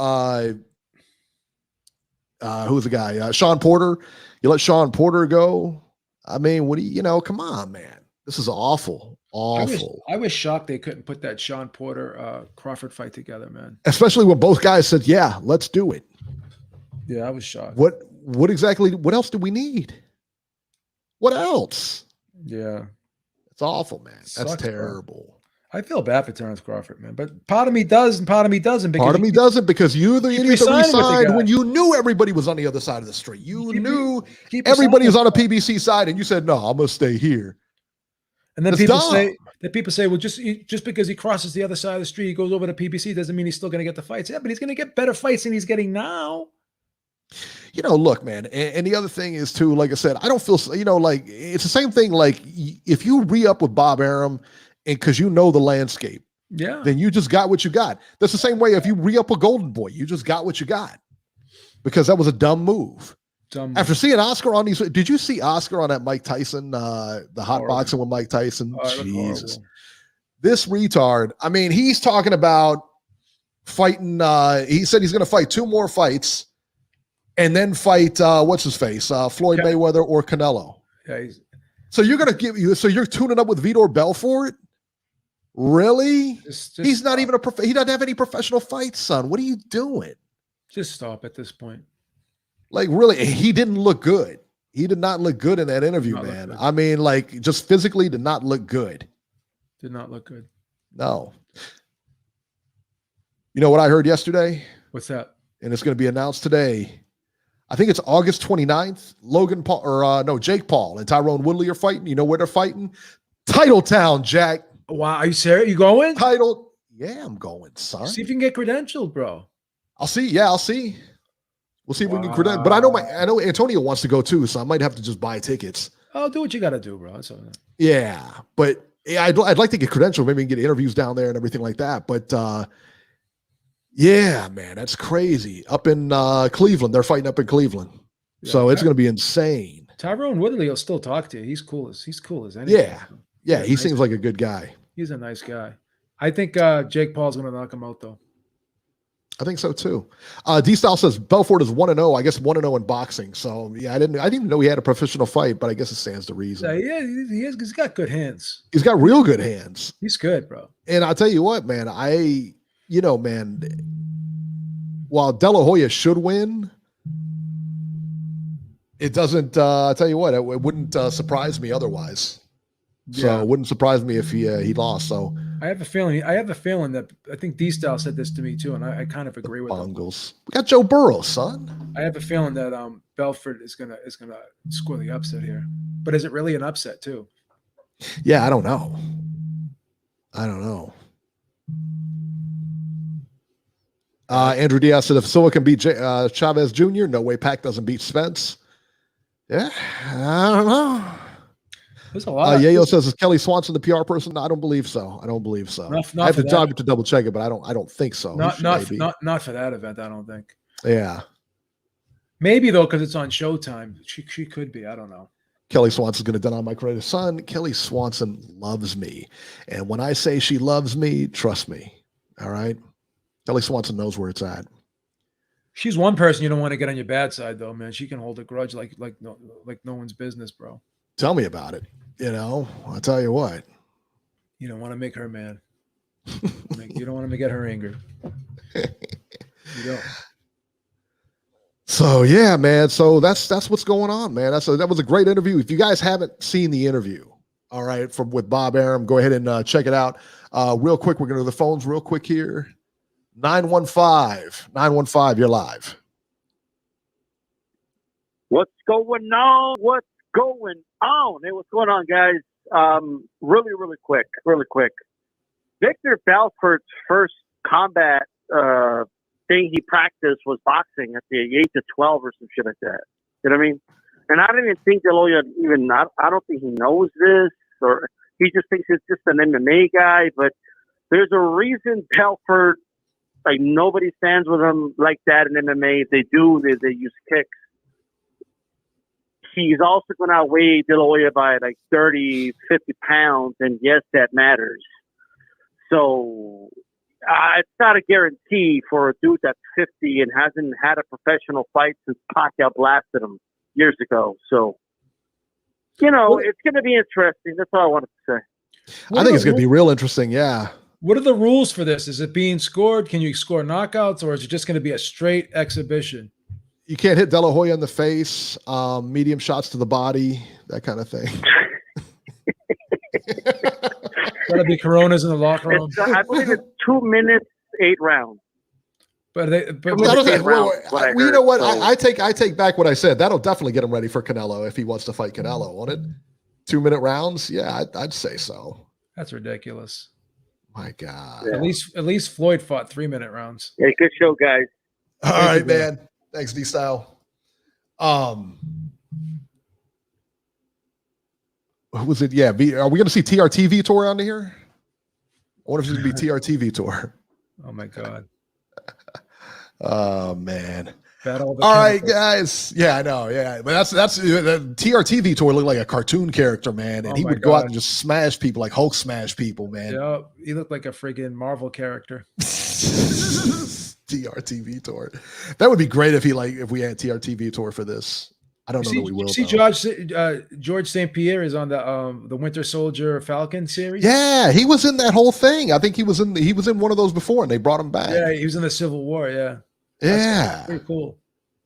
Who's the guy? Sean Porter. You let Sean Porter go. I mean, what do you come on, man. This is awful. Awful. I was shocked they couldn't put that Sean Porter Crawford fight together, man. Especially when both guys said, yeah, let's do it. Yeah, I was shocked. What else do we need? What else? Yeah. It's awful, man. That's terrible. Bro. I feel bad for Terrence Crawford, man. But part of me does and part of me doesn't. Part of me doesn't because you're the idiot that resigned when you knew everybody was on the other side of the street. You knew everybody was on a PBC side and you said, no, I'm going to stay here. And then people say, well, just because he crosses the other side of the street, he goes over to PBC, doesn't mean he's still going to get the fights. Yeah, but he's going to get better fights than he's getting now. Look, man, and the other thing is too, like I said, I don't feel, like it's the same thing. Like if you re-up with Bob Arum and because the landscape, yeah, then you just got what you got. That's the same way if you re-up a Golden Boy, you just got what you got because that was a dumb move. After seeing Oscar on these, did you see Oscar on that Mike Tyson, the hot boxing with Mike Tyson? Jesus. This retard. I mean, he's talking about fighting. He said he's going to fight 2 more fights and then fight, what's his face? Floyd Mayweather or Canelo. Yeah, so you're going to you're tuning up with Vitor Belfort? Really? He's not even he doesn't have any professional fights, son. What are you doing? Just stop at this point. Like, really, he didn't look good. He did not look good in that interview, man. I mean, like, just physically did not look good. Did not look good. No. You know what I heard yesterday? What's that? And it's going to be announced today. I think it's August 29th. Jake Paul and Tyrone Woodley are fighting. You know where they're fighting? Titletown, Jack. Wow, are you serious? You going? Yeah, I'm going, son. See if you can get credentialed, bro. I'll see. Yeah, I'll see. We'll see if we can credential. But I know Antonio wants to go too, so I might have to just buy tickets. Oh, do what you got to do, bro. That's all right. Yeah, but yeah, I'd like to get credentialed, maybe get interviews down there and everything like that. But yeah, man, that's crazy. Up in Cleveland, they're fighting up in Cleveland, so it's going to be insane. Tyrone Woodley will still talk to you. He's cool as anything. Yeah, he seems like a good guy. He's a nice guy. I think Jake Paul's going to knock him out, though. I think so too. D-Style says Belfort is 1-0. I guess 1-0 in boxing. So yeah, I didn't even know he had a professional fight, but I guess it stands to reason. Yeah, he's got good hands. He's got real good hands. He's good, bro. And I'll tell you what, man, while De La Hoya should win, it doesn't, I'll tell you what, it wouldn't surprise me otherwise. So it wouldn't surprise me if he lost. So I have a feeling that I think D-Style said this to me too, and I kind of agree with him. We got Joe Burrow, son. I have a feeling that Belfort is gonna score the upset here. But is it really an upset too? Yeah, I don't know. Andrew Diaz said if Silva can beat Chavez Jr., no way Pac doesn't beat Spence. Yeah, I don't know. There's a lot. Yayo says, is Kelly Swanson the PR person? No, I don't believe so. I have to double check it, but I don't think so. Not for that event, I don't think. Yeah. Maybe though, because it's on Showtime. She could be. I don't know. Kelly Swanson's going to deny my credit. Son, Kelly Swanson loves me. And when I say she loves me, trust me. All right? Kelly Swanson knows where it's at. She's one person you don't want to get on your bad side, though, man. She can hold a grudge like no one's business, bro. Tell me about it. I'll tell you what. You don't want to make her mad. You don't want to get her angry. You don't. So yeah, man. So that's what's going on, man. That was a great interview. If you guys haven't seen the interview, all right, with Bob Arum, go ahead and check it out. Real quick, we're going to do the phones real quick here. 915, you're live. What's going on? What's going on? Hey, what's going on, guys? Really quick. Victor Belfort's first combat thing he practiced was boxing at the age of 12 or some shit like that. You know what I mean? And I don't even think De La Hoya I don't think he knows this, or he just thinks it's just an MMA guy. But there's a reason Belfort, like, nobody stands with him like that in MMA. If they do, they use kicks. He's also going to outweigh De La Hoya by like 30, 50 pounds, and yes, that matters. So it's not a guarantee for a dude that's 50 and hasn't had a professional fight since Pacquiao blasted him years ago. So, it's going to be interesting. That's all I wanted to say. I think it's going to be real interesting, yeah. What are the rules for this? Is it being scored? Can you score knockouts, or is it just going to be a straight exhibition? You can't hit De La Hoya in the face, medium shots to the body, that kind of thing. Gotta be Coronas in the locker room. I believe it's 2 minutes, 8 rounds. You know what? I take back what I said. That'll definitely get him ready for Canelo if he wants to fight Canelo, won't it? 2-minute rounds? Yeah, I'd say so. That's ridiculous. My God. Yeah. At least Floyd fought 3-minute rounds. Yeah, good show, guys. All right, man. Thanks, D-Style. Who was it? Yeah, are we going to see TRT Vitor on here? I wonder if it's going to be TRT Vitor. Oh, my God. Oh, man. All right, guys. Yeah, I know. Yeah, but that's the TRTV tour looked like a cartoon character, man, and he would go out and just smash people like Hulk smash people, man. Yeah, he looked like a friggin' Marvel character. TRTV tour. That would be great if we had TRTV tour for this. I don't know that we will. See, George St. Pierre is on the Winter Soldier Falcon series. Yeah, he was in that whole thing. I think he was in one of those before, and they brought him back. Yeah, he was in the Civil War. Yeah, yeah, pretty cool.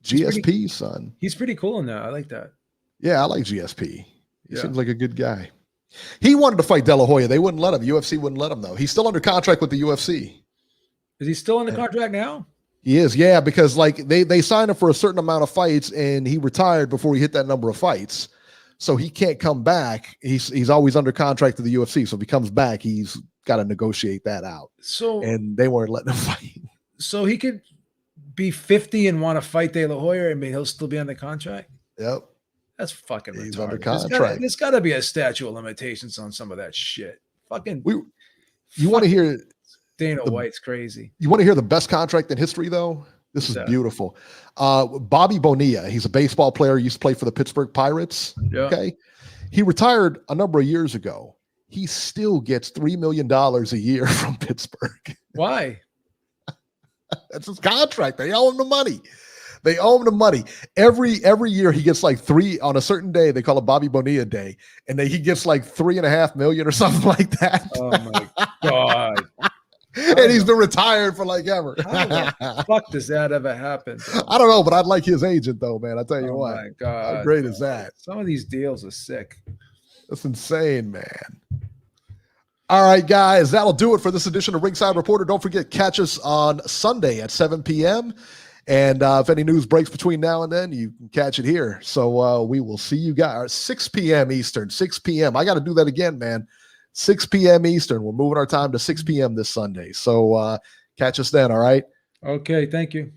GSP son. He's pretty cool in that. I like that. Yeah, I like GSP. He seems like a good guy. He wanted to fight De La Hoya. They wouldn't let him. UFC wouldn't let him though. He's still under contract with the UFC. Is he still under contract now? He is, yeah, because like they signed him for a certain amount of fights, and he retired before he hit that number of fights, so he can't come back. He's always under contract to the UFC, so if he comes back, he's got to negotiate that out. And they weren't letting him fight. So he could be 50 and want to fight De La Hoya, and he'll still be under contract. Yep, that's fucking retarded. He's under contract. There's got to be a statute of limitations on some of that shit. Fucking. You want to hear? Dana White's crazy. You want to hear the best contract in history, though? This is beautiful. Bobby Bonilla, he's a baseball player, used to play for the Pittsburgh Pirates. Yeah. Okay. He retired a number of years ago. He still gets $3 million a year from Pittsburgh. Why? That's his contract. They owe him the money. They owe him the money. Every year he gets like on a certain day, they call it Bobby Bonilla Day, and he gets like $3.5 million or something like that. Oh my God. And he's been retired for like ever. How the fuck does that ever happen? I don't know, but I'd like his agent though, man. I tell you what. Oh my God. How great is that? Some of these deals are sick. That's insane, man. All right, guys, that'll do it for this edition of Ringside Reporter. Don't forget, catch us on Sunday at 7 p.m. And if any news breaks between now and then, you can catch it here. So we will see you guys 6 p.m. Eastern, 6 p.m. I got to do that again, man. 6 p.m. Eastern. We're moving our time to 6 p.m. this Sunday. So catch us then, all right? Okay, thank you.